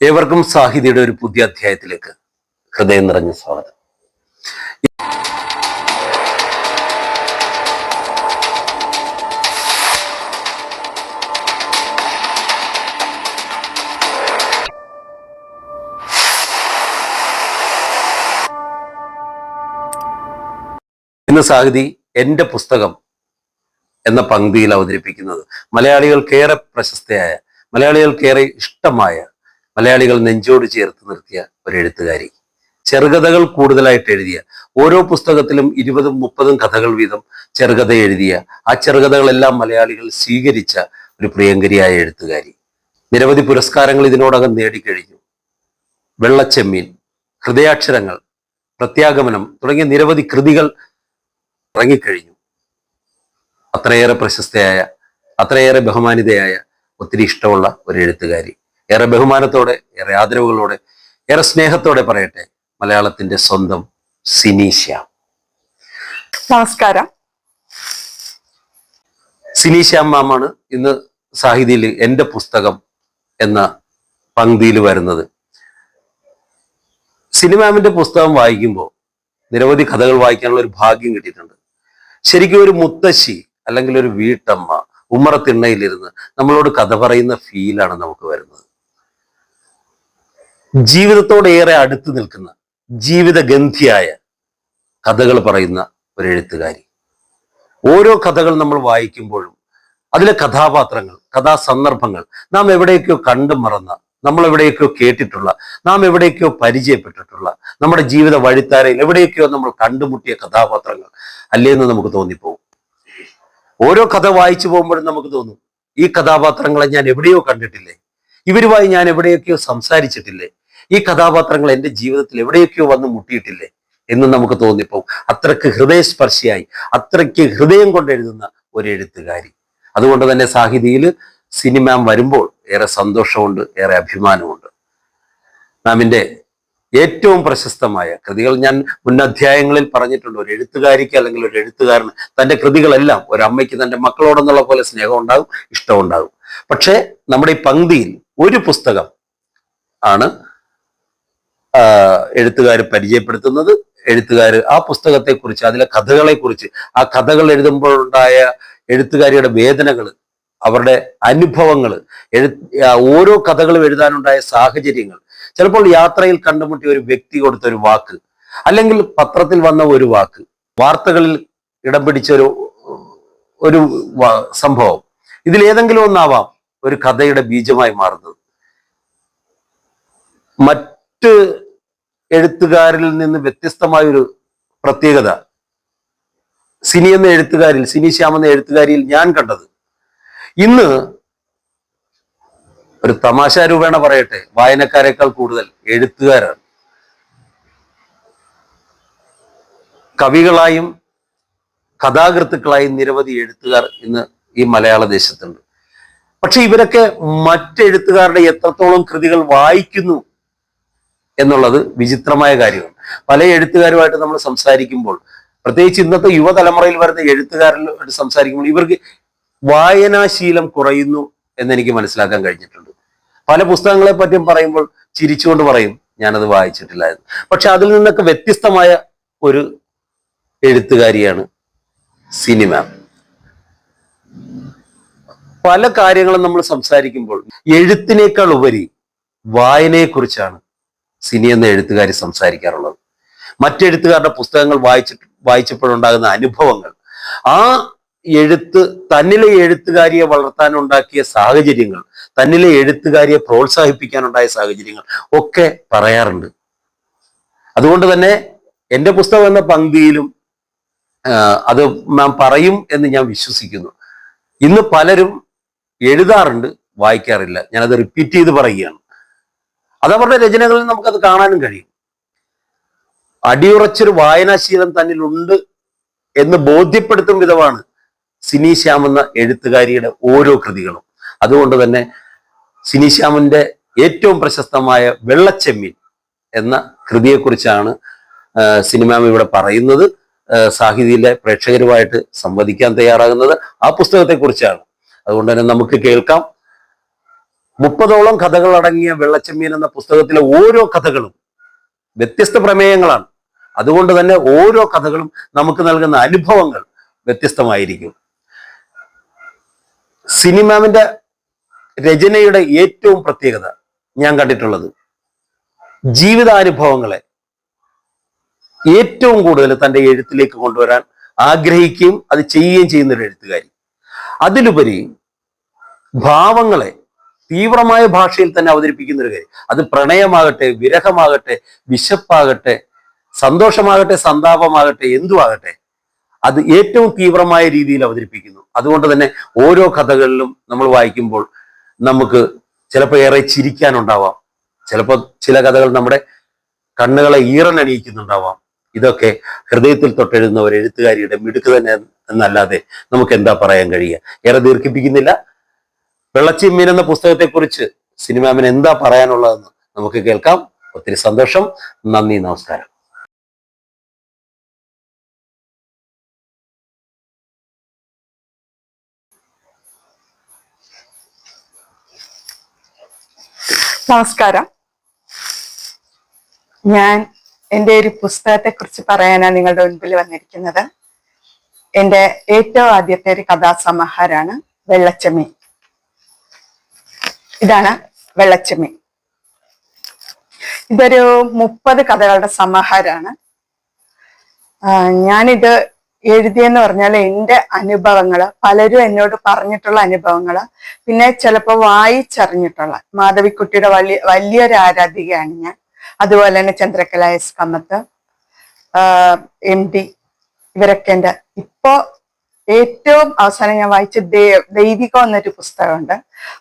ഏവർക്കും സാഹിതിയുടെ ഒരു പുതിയ അധ്യായത്തിലേക്ക് ഹൃദയം നിറഞ്ഞ സ്വാഗതം. ഇന്ന് സാഹിതി എൻ്റെ പുസ്തകം എന്ന പങ്ക്തിയിൽ അവതരിപ്പിക്കുന്നത് മലയാളികൾക്കേറെ പ്രശസ്തയായ, മലയാളികൾക്കേറെ ഇഷ്ടമായ, മലയാളികൾ നെഞ്ചോട് ചേർത്ത് നിർത്തിയ ഒരു എഴുത്തുകാരി. ചെറുകഥകൾ കൂടുതലായിട്ട് എഴുതിയ, ഓരോ പുസ്തകത്തിലും 20-30 കഥകൾ വീതം ചെറുകഥ എഴുതിയ, ആ ചെറുകഥകളെല്ലാം മലയാളികൾ സ്വീകരിച്ച ഒരു പ്രിയങ്കരിയായ എഴുത്തുകാരി. നിരവധി പുരസ്കാരങ്ങൾ ഇതിനോടകം നേടിക്കഴിഞ്ഞു. വെള്ളച്ചെമ്മീൻ, ഹൃദയാക്ഷരങ്ങൾ, പ്രത്യാഗമനം തുടങ്ങിയ നിരവധി കൃതികൾ ഇറങ്ങിക്കഴിഞ്ഞു. അത്രയേറെ പ്രശസ്തയായ, അത്രയേറെ ബഹുമാനിതയായ, ഒത്തിരി ഇഷ്ടമുള്ള ഒരു എഴുത്തുകാരി. ഏറെ ബഹുമാനത്തോടെ, ഏറെ ആദരവുകളോടെ, ഏറെ സ്നേഹത്തോടെ പറയട്ടെ, മലയാളത്തിന്റെ സ്വന്തം സിനി ശ്യാം. നമസ്കാരം. സിനി ശ്യാം മാമാണ് ഇന്ന് സാഹിതിയിൽ എൻ്റെ പുസ്തകം എന്ന പങ്ക്തിയിൽ വരുന്നത്. സിനി മാമിന്റെ പുസ്തകം വായിക്കുമ്പോൾ നിരവധി കഥകൾ വായിക്കാനുള്ള ഒരു ഭാഗ്യം കിട്ടിയിട്ടുണ്ട്. ശരിക്കും ഒരു മുത്തശ്ശി അല്ലെങ്കിൽ ഒരു വീട്ടമ്മ ഉമ്മറത്തിണ്ണയിലിരുന്ന് നമ്മളോട് കഥ പറയുന്ന ഫീലാണ് നമുക്ക് വരുന്നത്. ജീവിതത്തോട് ഏറെ അടുത്ത് നിൽക്കുന്ന, ജീവിതഗന്ധിയായ കഥകൾ പറയുന്ന ഒരു എഴുത്തുകാരി. ഓരോ കഥകൾ നമ്മൾ വായിക്കുമ്പോഴും അതിലെ കഥാപാത്രങ്ങൾ, കഥാസന്ദർഭങ്ങൾ നാം എവിടെയൊക്കെയോ കണ്ടു മറന്ന, നമ്മൾ എവിടെയൊക്കെയോ കേട്ടിട്ടുള്ള, നാം എവിടെയൊക്കെയോ പരിചയപ്പെട്ടിട്ടുള്ള, നമ്മുടെ ജീവിത വഴിത്താരയിൽ എവിടെയൊക്കെയോ നമ്മൾ കണ്ടുമുട്ടിയ കഥാപാത്രങ്ങൾ അല്ലേന്ന് നമുക്ക് തോന്നിപ്പോകും. ഓരോ കഥ വായിച്ചു പോകുമ്പോഴും നമുക്ക് തോന്നും, ഈ കഥാപാത്രങ്ങളെ ഞാൻ എവിടെയോ കണ്ടിട്ടില്ലേ, ഇവരുമായി ഞാൻ എവിടെയൊക്കെയോ സംസാരിച്ചിട്ടില്ലേ, ഈ കഥാപാത്രങ്ങൾ എൻ്റെ ജീവിതത്തിൽ എവിടെയൊക്കെയോ വന്ന് മുട്ടിയിട്ടില്ലേ എന്ന് നമുക്ക് തോന്നിപ്പോകും. അത്രയ്ക്ക് ഹൃദയസ്പർശിയായി, അത്രയ്ക്ക് ഹൃദയം കൊണ്ട് എഴുതുന്ന ഒരു എഴുത്തുകാരി. അതുകൊണ്ട് തന്നെ സാഹിതിയിൽ സിനി മാം വരുമ്പോൾ ഏറെ സന്തോഷമുണ്ട്, ഏറെ അഭിമാനമുണ്ട്. മാമിൻ്റെ ഏറ്റവും പ്രശസ്തമായ കൃതികൾ ഞാൻ മുൻ അധ്യായങ്ങളിൽ പറഞ്ഞിട്ടുണ്ട്. ഒരു എഴുത്തുകാരിക്ക് അല്ലെങ്കിൽ ഒരു എഴുത്തുകാരന് തൻ്റെ കൃതികളെല്ലാം, ഒരമ്മയ്ക്ക് തൻ്റെ മക്കളോടെന്നുള്ള പോലെ സ്നേഹം ഉണ്ടാകും, ഇഷ്ടമുണ്ടാകും. പക്ഷേ നമ്മുടെ ഈ പങ്ക്തിയിൽ ഒരു പുസ്തകം ആണ് എഴുത്തുകാർ പരിചയപ്പെടുത്തുന്നത്. എഴുത്തുകാർ ആ പുസ്തകത്തെക്കുറിച്ച്, അതിലെ കഥകളെക്കുറിച്ച്, ആ കഥകൾ എഴുതുമ്പോഴുണ്ടായ എഴുത്തുകാരിയുടെ വേദനകൾ, അവരുടെ അനുഭവങ്ങൾ, ഓരോ കഥകളും എഴുതാനുണ്ടായ സാഹചര്യങ്ങൾ, ചിലപ്പോൾ യാത്രയിൽ കണ്ടുമുട്ടിയ ഒരു വ്യക്തി കൊടുത്ത ഒരു വാക്ക്, അല്ലെങ്കിൽ പത്രത്തിൽ വന്ന ഒരു വാക്ക്, വാർത്തകളിൽ ഇടം പിടിച്ച ഒരു സംഭവം, ഇതിലേതെങ്കിലും ഒന്നാവാം ഒരു കഥയുടെ ബീജമായി മാറുന്നത്. മറ്റ് എഴുത്തുകാരിൽ നിന്ന് വ്യത്യസ്തമായൊരു പ്രത്യേകത സിനി എന്ന എഴുത്തുകാരിൽ, സിനി ശ്യാം എന്ന എഴുത്തുകാരിയിൽ ഞാൻ കണ്ടത്, ഇന്ന് ഒരു തമാശ രൂപേണ പറയട്ടെ, വായനക്കാരെക്കാൾ കൂടുതൽ എഴുത്തുകാരാണ്. കവികളായും കഥാകൃത്തുക്കളായും നിരവധി എഴുത്തുകാർ ഇന്ന് ഈ മലയാള ദേശത്തുണ്ട്. പക്ഷെ ഇവരൊക്കെ മറ്റെഴുത്തുകാരുടെ എത്രത്തോളം കൃതികൾ വായിക്കുന്നു എന്നുള്ളത് വിചിത്രമായ കാര്യമാണ്. പല എഴുത്തുകാരുമായിട്ട് നമ്മൾ സംസാരിക്കുമ്പോൾ, പ്രത്യേകിച്ച് ഇന്നത്തെ യുവതലമുറയിൽ വരുന്ന എഴുത്തുകാരോട് സംസാരിക്കുമ്പോൾ ഇവർക്ക് വായനാശീലം കുറയുന്നു എന്നെനിക്ക് മനസ്സിലാക്കാൻ കഴിഞ്ഞിട്ടുണ്ട്. പല പുസ്തകങ്ങളെ പറ്റിയും പറയുമ്പോൾ ചിരിച്ചുകൊണ്ട് പറയും, ഞാനത് വായിച്ചിട്ടില്ലായിരുന്നു. പക്ഷെ അതിൽ നിന്നൊക്കെ വ്യത്യസ്തമായ ഒരു എഴുത്തുകാരിയാണ് സിനി മാം. പല കാര്യങ്ങളും നമ്മൾ സംസാരിക്കുമ്പോൾ എഴുത്തിനേക്കാൾ ഉപരി വായനയെക്കുറിച്ചാണ് സിനി എന്ന എഴുത്തുകാരി സംസാരിക്കാറുള്ളത്. മറ്റെഴുത്തുകാരുടെ പുസ്തകങ്ങൾ വായിച്ചപ്പോഴുണ്ടാകുന്ന അനുഭവങ്ങൾ, ആ എഴുത്ത് തന്നിലെ എഴുത്തുകാരിയെ വളർത്താനുണ്ടാക്കിയ സാഹചര്യങ്ങൾ, തന്നിലെ എഴുത്തുകാരിയെ പ്രോത്സാഹിപ്പിക്കാനുണ്ടായ സാഹചര്യങ്ങൾ ഒക്കെ പറയാറുണ്ട്. അതുകൊണ്ട് തന്നെ എൻ്റെ പുസ്തകം എന്ന പങ്ക്തിയിലും അത് നാം പറയും എന്ന് ഞാൻ വിശ്വസിക്കുന്നു. ഇന്ന് പലരും എഴുതാറുണ്ട്, വായിക്കാറില്ല. ഞാനത് റിപ്പീറ്റ് ചെയ്ത് പറയുകയാണ്. അതവരുടെ രചനകളിൽ നമുക്കത് കാണാനും കഴിയും. അടിയുറച്ചൊരു വായനാശീലം തന്നിലുണ്ട് എന്ന് ബോധ്യപ്പെടുത്തും വിധമാണ് സിനി ശ്യാം എന്ന എഴുത്തുകാരിയുടെ ഓരോ കൃതികളും. അതുകൊണ്ട് തന്നെ സിനി ശ്യാമിന്റെ ഏറ്റവും പ്രശസ്തമായ വെള്ളച്ചെമ്മീൻ എന്ന കൃതിയെക്കുറിച്ചാണ് സിനി മാം ഇവിടെ പറയുന്നത്. സാഹിതിയിലെ പ്രേക്ഷകരുമായിട്ട് സംവദിക്കാൻ തയ്യാറാകുന്നത് ആ പുസ്തകത്തെക്കുറിച്ചാണ്. അതുകൊണ്ട് തന്നെ നമുക്ക് കേൾക്കാം. 30ഓളം കഥകൾ അടങ്ങിയ വെള്ളച്ചെമ്മീൻ എന്ന പുസ്തകത്തിലെ ഓരോ കഥകളും വ്യത്യസ്ത പ്രമേയങ്ങളാണ്. അതുകൊണ്ട് തന്നെ ഓരോ കഥകളും നമുക്ക് നൽകുന്ന അനുഭവങ്ങൾ വ്യത്യസ്തമായിരിക്കും. സിനിമാവിന്റെ രചനയുടെ ഏറ്റവും പ്രത്യേകത ഞാൻ കണ്ടിട്ടുള്ളത് ജീവിതാനുഭവങ്ങളെ ഏറ്റവും കൂടുതൽ തൻ്റെ എഴുത്തിലേക്ക് കൊണ്ടുവരാൻ ആഗ്രഹിക്കുകയും അത് ചെയ്യുകയും ചെയ്യുന്ന ഒരു എഴുത്തുകാരി. അതിലുപരി ഭാവങ്ങളെ തീവ്രമായ ഭാഷയിൽ തന്നെ അവതരിപ്പിക്കുന്ന ഒരു കാര്യം. അത് പ്രണയമാകട്ടെ, വിരഹമാകട്ടെ, വിശപ്പാകട്ടെ, സന്തോഷമാകട്ടെ, സന്താപമാകട്ടെ, എന്തുമാകട്ടെ, അത് ഏറ്റവും തീവ്രമായ രീതിയിൽ അവതരിപ്പിക്കുന്നു. അതുകൊണ്ട് തന്നെ ഓരോ കഥകളിലും നമ്മൾ വായിക്കുമ്പോൾ നമുക്ക് ചിലപ്പോൾ ഏറെ ചിരിക്കാനുണ്ടാവാം, ചിലപ്പോൾ ചില കഥകൾ നമ്മുടെ കണ്ണുകളെ ഈറനണിയിക്കുന്നുണ്ടാവാം. ഇതൊക്കെ ഹൃദയത്തിൽ തൊട്ടെഴുതുന്ന ഒരു എഴുത്തുകാരിയുടെ മിടുക്ക് തന്നെ എന്നല്ലാതെ നമുക്ക് എന്താ പറയാൻ കഴിയുക. ഏറെ ദീർഘിപ്പിക്കുന്നില്ല. വെള്ളച്ചെമ്മീൻ എന്ന പുസ്തകത്തെക്കുറിച്ച് സിനിമാമിന് എന്താ പറയാനുള്ളതെന്ന് നമുക്ക് കേൾക്കാം. ഒത്തിരി സന്തോഷം. നന്ദി, നമസ്കാരം. നമസ്കാരം. ഞാൻ എൻ്റെ ഒരു പുസ്തകത്തെ കുറിച്ച് പറയാനാണ് നിങ്ങളുടെ മുൻപിൽ വന്നിരിക്കുന്നത്. എൻ്റെ ഏറ്റവും ആദ്യത്തെ ഒരു കഥാസമാഹാരമാണ് വെള്ളച്ചെമ്മീൻ. ഇതാണ് വെള്ളച്ചെമ്മീൻ. ഇതൊരു 30 കഥകളുടെ സമാഹാരമാണ്. ഞാനിത് എഴുതിയെന്ന് പറഞ്ഞാൽ എൻ്റെ അനുഭവങ്ങള്, പലരും എന്നോട് പറഞ്ഞിട്ടുള്ള അനുഭവങ്ങള്, പിന്നെ ചിലപ്പോൾ വായിച്ചറിഞ്ഞിട്ടുള്ള. മാധവിക്കുട്ടിയുടെ വലിയൊരു ആരാധികയാണ് ഞാൻ. അതുപോലെ തന്നെ ചന്ദ്രകല എസ് കമ്മത്ത്, MD, ഇവരൊക്കെ എൻ്റെ. ഇപ്പോ ഏറ്റവും അവസാനം ഞാൻ വായിച്ച ദൈവികം എന്നൊരു പുസ്തകമുണ്ട്.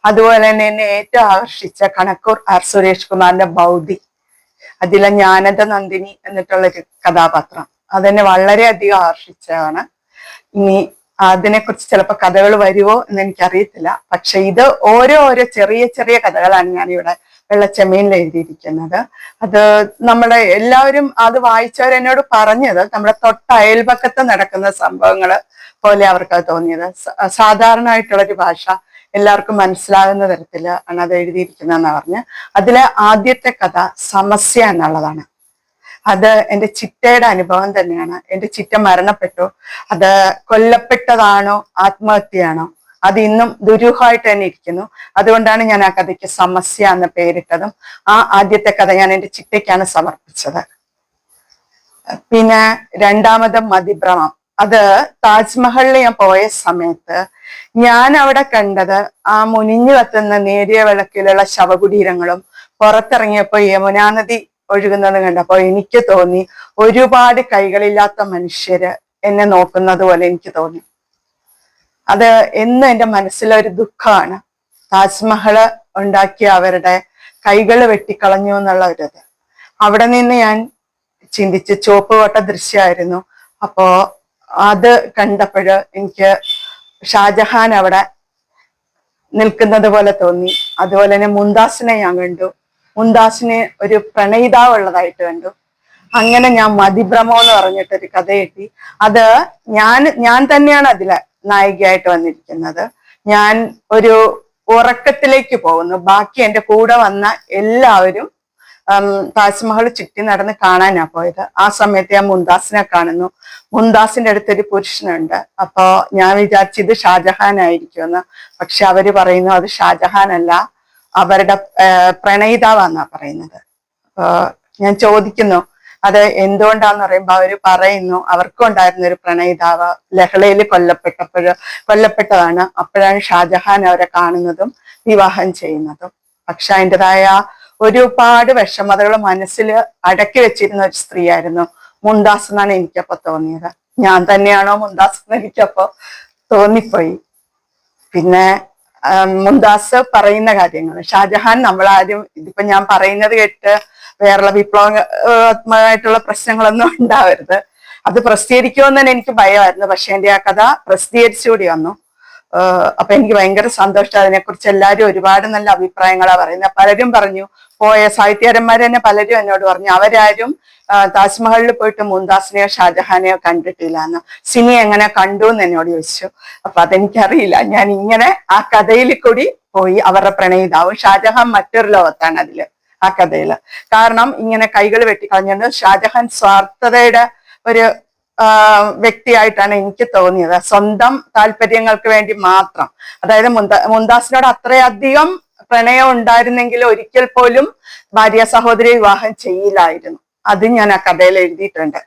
അതുപോലെ തന്നെ എന്നെ ഏറ്റവും ആകർഷിച്ച കണക്കൂർ ആർ സുരേഷ് കുമാറിന്റെ ബൗദ്ധി, അതിലെ ജ്ഞാനദ നന്ദിനി എന്നിട്ടുള്ളൊരു കഥാപാത്രം, അതെന്നെ വളരെയധികം ആകർഷിച്ചതാണ്. ഇനി അതിനെക്കുറിച്ച് ചിലപ്പോൾ കഥകൾ വരുമോ എന്ന് എനിക്കറിയത്തില്ല. പക്ഷെ ഇത് ഓരോ ചെറിയ ചെറിയ കഥകളാണ് ഞാനിവിടെ വെള്ളച്ചെമ്മീനിൽ എഴുതിയിരിക്കുന്നത്. അത് നമ്മുടെ എല്ലാവരും അത് വായിച്ചവരെന്നോട് പറഞ്ഞത് നമ്മുടെ തൊട്ട അയൽപക്കത്ത് നടക്കുന്ന സംഭവങ്ങൾ പോലെ അവർക്കത് തോന്നിയത്. സാധാരണമായിട്ടുള്ളൊരു ഭാഷ, എല്ലാവർക്കും മനസ്സിലാകുന്ന തരത്തിൽ ആണ് അത് എഴുതിയിരിക്കുന്നതെന്ന് പറഞ്ഞ്. അതിലെ ആദ്യത്തെ കഥ സമസ്യ എന്നുള്ളതാണ്. അത് എൻ്റെ ചിറ്റയുടെ അനുഭവം തന്നെയാണ്. എൻ്റെ ചിറ്റ മരണപ്പെട്ടു. അത് കൊല്ലപ്പെട്ടതാണോ ആത്മഹത്യയാണോ അത് ഇന്നും ദുരൂഹമായിട്ട് തന്നെ ഇരിക്കുന്നു. അതുകൊണ്ടാണ് ഞാൻ ആ കഥയ്ക്ക് സമസ്യ എന്ന പേരിട്ടതും. ആ ആദ്യത്തെ കഥ ഞാൻ എൻ്റെ ചിറ്റയ്ക്കാണ് സമർപ്പിച്ചത്. പിന്നെ രണ്ടാമത് മതിഭ്രമം. അത് താജ്മഹലിൽ ഞാൻ പോയ സമയത്ത് ഞാൻ അവിടെ കണ്ടത് ആ മുനിഞ്ഞു കത്തുന്ന നേരിയ വിളക്കിലുള്ള ശവകുടീരങ്ങളും പുറത്തിറങ്ങിയപ്പോൾ യമുനാ നദി ഒഴുകുന്നത് കണ്ടപ്പോൾ എനിക്ക് തോന്നി ഒരുപാട് കൈകളില്ലാത്ത മനുഷ്യര് എന്നെ നോക്കുന്നത് പോലെ എനിക്ക് തോന്നി. അത് എന്നും എൻ്റെ മനസ്സിലൊരു ദുഃഖമാണ്. താജ്മഹല് ഉണ്ടാക്കിയ അവരുടെ കൈകൾ വെട്ടിക്കളഞ്ഞു എന്നുള്ള ഒരിത്. അവിടെ നിന്ന് ഞാൻ ചിന്തിച്ച് ചുവപ്പ് കോട്ട ദൃശ്യമായിരുന്നു. അപ്പോ അത് കണ്ടപ്പോഴ് എനിക്ക് ഷാജഹാൻ അവിടെ നിൽക്കുന്നത് പോലെ തോന്നി. അതുപോലെ തന്നെ മുംതാസിനെ ഞാൻ കണ്ടു. മുംതാസിനെ ഒരു പ്രണയിതാവുള്ളതായിട്ട് കണ്ടു. അങ്ങനെ ഞാൻ മതിഭ്രമം എന്ന് പറഞ്ഞിട്ടൊരു കഥ എഴുതി. അത് ഞാൻ തന്നെയാണ് അതിലെ നായികയായിട്ട് വന്നിരിക്കുന്നത്. ഞാൻ ഒരു ഉറക്കത്തിലേക്ക് പോകുന്നു. ബാക്കി എൻ്റെ കൂടെ വന്ന എല്ലാവരും താജ്മഹൽ ചുറ്റി നടന്ന് കാണാനാ പോയത്. ആ സമയത്ത് ഞാൻ മുംതാസിനെ കാണുന്നു. മുംതാസിന്റെ അടുത്തൊരു പുരുഷനുണ്ട്. അപ്പോ ഞാൻ വിചാരിച്ചു ഇത് ഷാജഹാൻ ആയിരിക്കുമെന്ന്. പക്ഷെ അവര് പറയുന്നു അത് ഷാജഹാൻ അല്ല, അവരുടെ പ്രണയിതാവാന്നാ പറയുന്നത്. അപ്പൊ ഞാൻ ചോദിക്കുന്നു അത് എന്തുകൊണ്ടാന്ന് പറയുമ്പോ അവര് പറയുന്നു അവർക്കും ഉണ്ടായിരുന്ന ഒരു പ്രണയിതാവ് ലഹളയിൽ കൊല്ലപ്പെട്ടതാണ്. അപ്പോഴാണ് ഷാജഹാൻ അവരെ കാണുന്നതും വിവാഹം ചെയ്യുന്നതും. പക്ഷെ അതിൻ്റെതായ ഒരുപാട് വിഷമതകൾ മനസ്സിൽ അടക്കി വെച്ചിരുന്ന ഒരു സ്ത്രീയായിരുന്നു മുംതാസ് എന്നാണ് എനിക്കപ്പോ തോന്നിയത്. ഞാൻ തന്നെയാണോ മുംതാസ് എന്ന് എനിക്കപ്പോ തോന്നിപ്പോയി. പിന്നെ മുംതാസ് പറയുന്ന കാര്യങ്ങൾ, ഷാജഹാൻ നമ്മളാരും ഇതിപ്പോ ഞാൻ പറയുന്നത് കേട്ട് വേറെ വിപ്ലവാത്മകമായിട്ടുള്ള പ്രശ്നങ്ങളൊന്നും ഉണ്ടാവരുത്. അത് പ്രസിദ്ധീകരിക്കുമെന്ന് തന്നെ എനിക്ക് ഭയമായിരുന്നു. പക്ഷെ എൻ്റെ ആ കഥ പ്രസിദ്ധീകരിച്ചുകൂടി വന്നു. അപ്പൊ എനിക്ക് ഭയങ്കര സന്തോഷം. അതിനെക്കുറിച്ച് എല്ലാവരും ഒരുപാട് നല്ല അഭിപ്രായങ്ങളാണ് പറയുന്നത്. പലരും പറഞ്ഞു, പോയ സാഹിത്യകാരന്മാർ തന്നെ പലരും എന്നോട് പറഞ്ഞു അവരാരും താജ്മഹലിൽ പോയിട്ട് മുംതാസിനെയോ ഷാജഹാനെയോ കണ്ടിട്ടില്ല എന്ന്. സിനി എങ്ങനെ കണ്ടു എന്ന് എന്നോട് ചോദിച്ചു. അപ്പൊ അതെനിക്കറിയില്ല. ഞാൻ ഇങ്ങനെ ആ കഥയിൽ കൂടി പോയി അവരുടെ പ്രണയിതാവും. ഷാജഹാൻ മറ്റൊരു ലോകത്താണ് അതില്, ആ കഥയില്. കാരണം ഇങ്ങനെ കൈകൾ വെട്ടിക്കളഞ്ഞത് ഷാജഹാൻ സ്വാർത്ഥതയുടെ ഒരു വ്യക്തിയായിട്ടാണ് എനിക്ക് തോന്നിയത്. സ്വന്തം താല്പര്യങ്ങൾക്ക് വേണ്ടി മാത്രം. അതായത് മുംതാസിനോട് അത്രയധികം പ്രണയം ഉണ്ടായിരുന്നെങ്കിൽ ഒരിക്കൽ പോലും ഭാര്യ സഹോദരി വിവാഹം ചെയ്യില്ലായിരുന്നു. അത് ഞാൻ ആ കഥയിൽ എഴുതിയിട്ടുണ്ട്.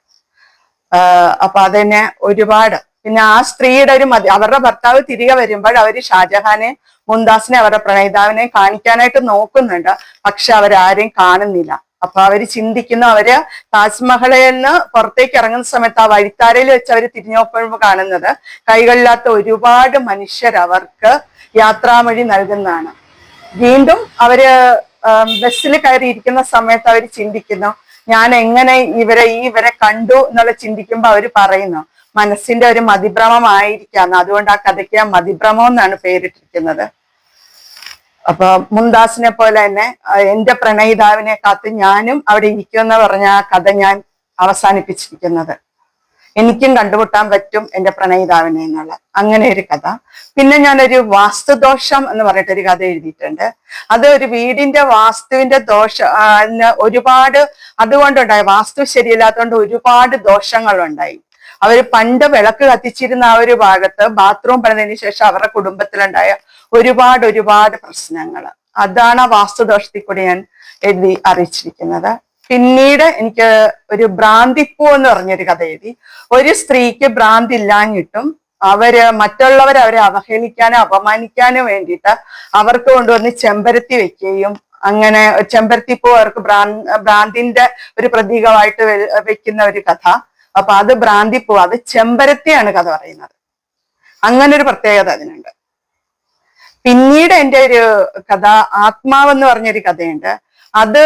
അപ്പൊ അതെന്നെ ഒരുപാട്. പിന്നെ ആ സ്ത്രീയുടെ ഒരു അവരുടെ ഭർത്താവ് തിരികെ വരുമ്പോൾ അവര് ഷാജഹാനെ, മുംതാസിനെ, അവരുടെ പ്രണയിതാവിനെ കാണിക്കാനായിട്ട് നോക്കുന്നുണ്ട്. പക്ഷെ അവരാരെയും കാണുന്നില്ല. അപ്പൊ അവര് ചിന്തിക്കുന്നു, അവര് താജ്മഹലിൽ നിന്ന് പുറത്തേക്ക് ഇറങ്ങുന്ന സമയത്ത് ആ വഴിത്താരയിൽ വെച്ച് അവര് തിരിഞ്ഞു നോക്കുമ്പോൾ കാണുന്നത് കൈകളില്ലാത്ത ഒരുപാട് മനുഷ്യർ അവർക്ക് യാത്രാമൊഴി നൽകുന്നതാണ്. വീണ്ടും അവര് ബസ്സിൽ കയറിയിരിക്കുന്ന സമയത്ത് അവർ ചിന്തിക്കുന്നു, ഞാൻ എങ്ങനെ ഇവരെ കണ്ടു എന്നുള്ള ചിന്തിക്കുമ്പോ അവര് പറയുന്നു മനസ്സിന്റെ ഒരു മതിഭ്രമമായിരിക്കാന്ന്. അതുകൊണ്ട് ആ കഥയ്ക്ക് മതിഭ്രമം എന്നാണ് പേരിട്ടിരിക്കുന്നത്. അപ്പൊ മുംതാസിനെ പോലെ തന്നെ എന്റെ പ്രണയിതാവിനെ കാത്ത് ഞാനും അവിടെ ഇരിക്കുമെന്ന് പറഞ്ഞ ആ കഥ ഞാൻ അവസാനിപ്പിച്ചിരിക്കുന്നത്. എനിക്കും കണ്ടുമുട്ടാൻ പറ്റും എന്റെ പ്രണയിതാവിനെ എന്നുള്ള അങ്ങനെ ഒരു കഥ. പിന്നെ ഞാനൊരു വാസ്തുദോഷം എന്ന് പറഞ്ഞിട്ടൊരു കഥ എഴുതിയിട്ടുണ്ട്. അത് ഒരു വീടിന്റെ വാസ്തുവിന്റെ ഒരുപാട് അതുകൊണ്ടുണ്ടായി. വാസ്തു ശരിയല്ലാത്തതുകൊണ്ട് ഒരുപാട് ദോഷങ്ങളുണ്ടായി. അവര് പണ്ട് വിളക്ക് കത്തിച്ചിരുന്ന ആ ഒരു ഭാഗത്ത് ബാത്റൂം പണിതതിന് ശേഷം അവരുടെ കുടുംബത്തിലുണ്ടായ ഒരുപാട് പ്രശ്നങ്ങൾ. അതാണ് ആ വാസ്തുദോഷത്തിൽ കൂടി ഞാൻ എഴുതി അറിയിച്ചിരിക്കുന്നത്. പിന്നീട് എനിക്ക് ഒരു ഭ്രാന്തിപ്പൂ എന്ന് പറഞ്ഞൊരു കഥ എഴുതി. ഒരു സ്ത്രീക്ക് ഭ്രാന്തി ഇല്ലാഞ്ഞിട്ടും മറ്റുള്ളവരെ അവരെ അവഹേളിക്കാനോ അപമാനിക്കാനോ വേണ്ടിയിട്ട് അവർക്ക് കൊണ്ടുവന്ന് ചെമ്പരത്തി വെക്കുകയും അങ്ങനെ ചെമ്പരത്തിപ്പൂ അവർക്ക് ഭ്രാന്തിന്റെ ഒരു പ്രതീകമായിട്ട് വെക്കുന്ന ഒരു കഥ. അപ്പൊ അത് ഭ്രാന്തിപ്പൂ, അത് ചെമ്പരത്തിയാണ് കഥ പറയുന്നത്. അങ്ങനെ ഒരു പ്രത്യേകത അതിനുണ്ട്. പിന്നീട് എൻ്റെ ഒരു കഥ ആത്മാവെന്ന് പറഞ്ഞൊരു കഥയുണ്ട്. അത്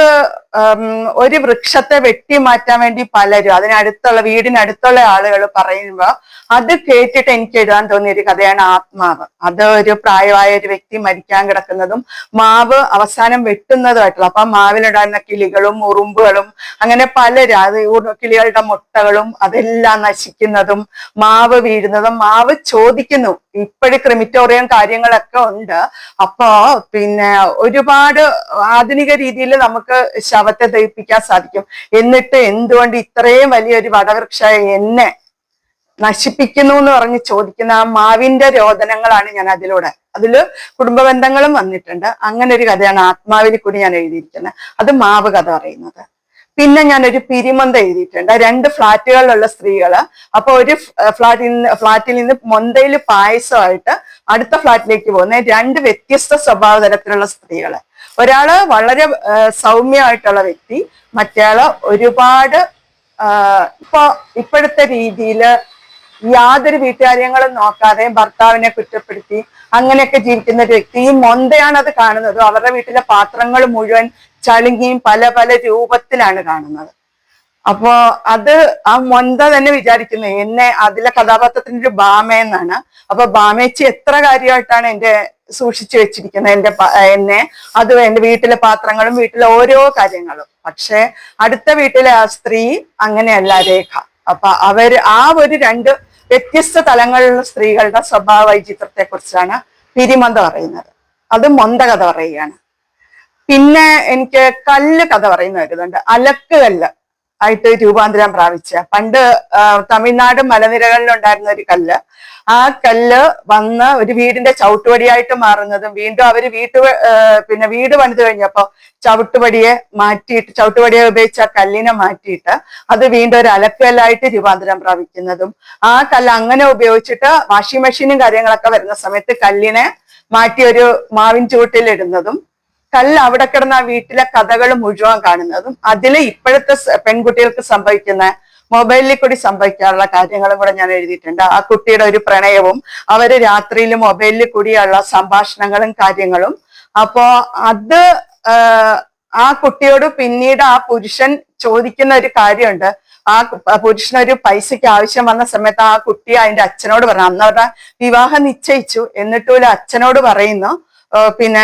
ഒരു വൃക്ഷത്തെ വെട്ടി മാറ്റാൻ വേണ്ടി പലരും വീടിനടുത്തുള്ള ആളുകൾ പറയുമ്പോൾ അത് കേട്ടിട്ട് എനിക്ക് എഴുതാൻ തോന്നിയ ഒരു കഥയാണ് ആത്മാവ്. അത് ഒരു പ്രായമായ ഒരു വ്യക്തി മരിക്കാൻ കിടക്കുന്നതും മാവ് അവസാനം വെട്ടുന്നതുമായിട്ടുള്ള, അപ്പൊ മാവിലുണ്ടായിരുന്ന കിളികളും ഉറുമ്പുകളും അങ്ങനെ പലരും, അത് കിളികളുടെ മുട്ടകളും അതെല്ലാം നശിക്കുന്നതും മാവ് വീഴുന്നതും. മാവ് ചോദിക്കുന്നു, ഇപ്പോഴും ക്രിമിറ്റോറിയം കാര്യങ്ങളൊക്കെ ഉണ്ട്. അപ്പോ പിന്നെ ഒരുപാട് ആധുനിക രീതിയിൽ നമുക്ക് ശവത്തെ ദഹിപ്പിക്കാൻ സാധിക്കും. എന്നിട്ട് എന്തുകൊണ്ട് ഇത്രയും വലിയൊരു വടവൃക്ഷ എന്നെ നശിപ്പിക്കുന്നു എന്ന് പറഞ്ഞ് ചോദിക്കുന്ന ആ മാവിന്റെ രോദനങ്ങളാണ് ഞാൻ അതില് കുടുംബ ബന്ധങ്ങളും വന്നിട്ടുണ്ട്. അങ്ങനെ ഒരു കഥയാണ് ആത്മാവിൽ കൂടി ഞാൻ എഴുതിയിരിക്കുന്നത്. അത് മാവ് കഥ പറയുന്നത്. പിന്നെ ഞാനൊരു പിരിമന്ത എഴുതിയിട്ടുണ്ട്. 2 ഫ്ലാറ്റുകളിലുള്ള സ്ത്രീകള്. അപ്പൊ ഒരു ഫ്ലാറ്റിൽ നിന്ന് മൊന്തയിൽ പായസമായിട്ട് അടുത്ത ഫ്ലാറ്റിലേക്ക് പോകുന്ന 2 വ്യത്യസ്ത സ്വഭാവ തരത്തിലുള്ള സ്ത്രീകള്. ഒരാള് വളരെ സൗമ്യമായിട്ടുള്ള വ്യക്തി, മറ്റേയാള് ഒരുപാട് ഇപ്പോഴത്തെ രീതിയില് യാതൊരു വീട്ടുകാര്യങ്ങളും നോക്കാതെ ഭർത്താവിനെ കുറ്റപ്പെടുത്തി അങ്ങനെയൊക്കെ ജീവിക്കുന്ന ഒരു വ്യക്തി. ഈ മൊന്തയാണ് അത് കാണുന്നത്. അവരുടെ വീട്ടിലെ പാത്രങ്ങൾ മുഴുവൻ ചളുങ്ങിയും പല രൂപത്തിലാണ് കാണുന്നത്. അപ്പോ അത് ആ മൊന്ത തന്നെ വിചാരിക്കുന്നത് എന്നെ അതിലെ കഥാപാത്രത്തിന്റെ ഒരു ബാമയെന്നാണ്. അപ്പൊ ബാമേച്ചി എത്ര കാര്യമായിട്ടാണ് എന്റെ സൂക്ഷിച്ചു വെച്ചിരിക്കുന്നത് എന്നെ, അത് എന്റെ വീട്ടിലെ പാത്രങ്ങളും വീട്ടിലെ ഓരോ കാര്യങ്ങളും. പക്ഷെ അടുത്ത വീട്ടിലെ ആ സ്ത്രീ അങ്ങനെയല്ല രേഖ. അപ്പൊ ആ ഒരു 2 വ്യത്യസ്ത തലങ്ങളിലുള്ള സ്ത്രീകളുടെ സ്വഭാവ വൈചിത്രത്തെ കുറിച്ചാണ് പിരിമന്ത പറയുന്നത്. അത് മൊന്ത കഥ പറയുകയാണ്. പിന്നെ എനിക്ക് കല്ല് കഥ പറയുന്ന വരുന്നുണ്ട്. അലക്ക് കല്ല് ആയിട്ട് രൂപാന്തരം പ്രാപിച്ച, പണ്ട് തമിഴ്നാട് മലനിരകളിൽ ഉണ്ടായിരുന്ന ഒരു കല്ല്. ആ കല്ല് വന്ന് ഒരു വീടിന്റെ ചവിട്ടുപടിയായിട്ട് മാറുന്നതും വീണ്ടും അവര് വീട് പണിത് കഴിഞ്ഞപ്പോ ചവിട്ടുപടിയെ ഉപയോഗിച്ച കല്ലിനെ മാറ്റിയിട്ട് അത് വീണ്ടും ഒരു അലക്കല്ലായിട്ട് രൂപാന്തരം പ്രാപിക്കുന്നതും, ആ കല്ല് അങ്ങനെ ഉപയോഗിച്ചിട്ട് വാഷിംഗ് മെഷീനും കാര്യങ്ങളൊക്കെ വരുന്ന സമയത്ത് കല്ലിനെ മാറ്റി ഒരു മാവിൻ ചുവട്ടിലിടുന്നതും, കല്ല് അവിടെ കിടന്ന ആ വീട്ടിലെ കഥകൾ മുഴുവൻ കാണുന്നതും, അതില് ഇപ്പോഴത്തെ പെൺകുട്ടികൾക്ക് സംഭവിക്കുന്ന മൊബൈലിൽ കൂടി സംഭവിക്കാനുള്ള കാര്യങ്ങളും കൂടെ ഞാൻ എഴുതിയിട്ടുണ്ട്. ആ കുട്ടിയുടെ ഒരു പ്രണയവും അവര് രാത്രിയിൽ മൊബൈലിൽ കൂടിയുള്ള സംഭാഷണങ്ങളും കാര്യങ്ങളും. അപ്പോ അത് ആ കുട്ടിയോട് പിന്നീട് ആ പുരുഷൻ ചോദിക്കുന്ന ഒരു കാര്യമുണ്ട്. ആ പുരുഷനൊരു പൈസയ്ക്ക് ആവശ്യം വന്ന സമയത്ത് ആ കുട്ടി അതിന്റെ അച്ഛനോട് പറഞ്ഞു, അന്ന് അവരുടെ വിവാഹം നിശ്ചയിച്ചു, എന്നിട്ടും അച്ഛനോട് പറയുന്നു പിന്നെ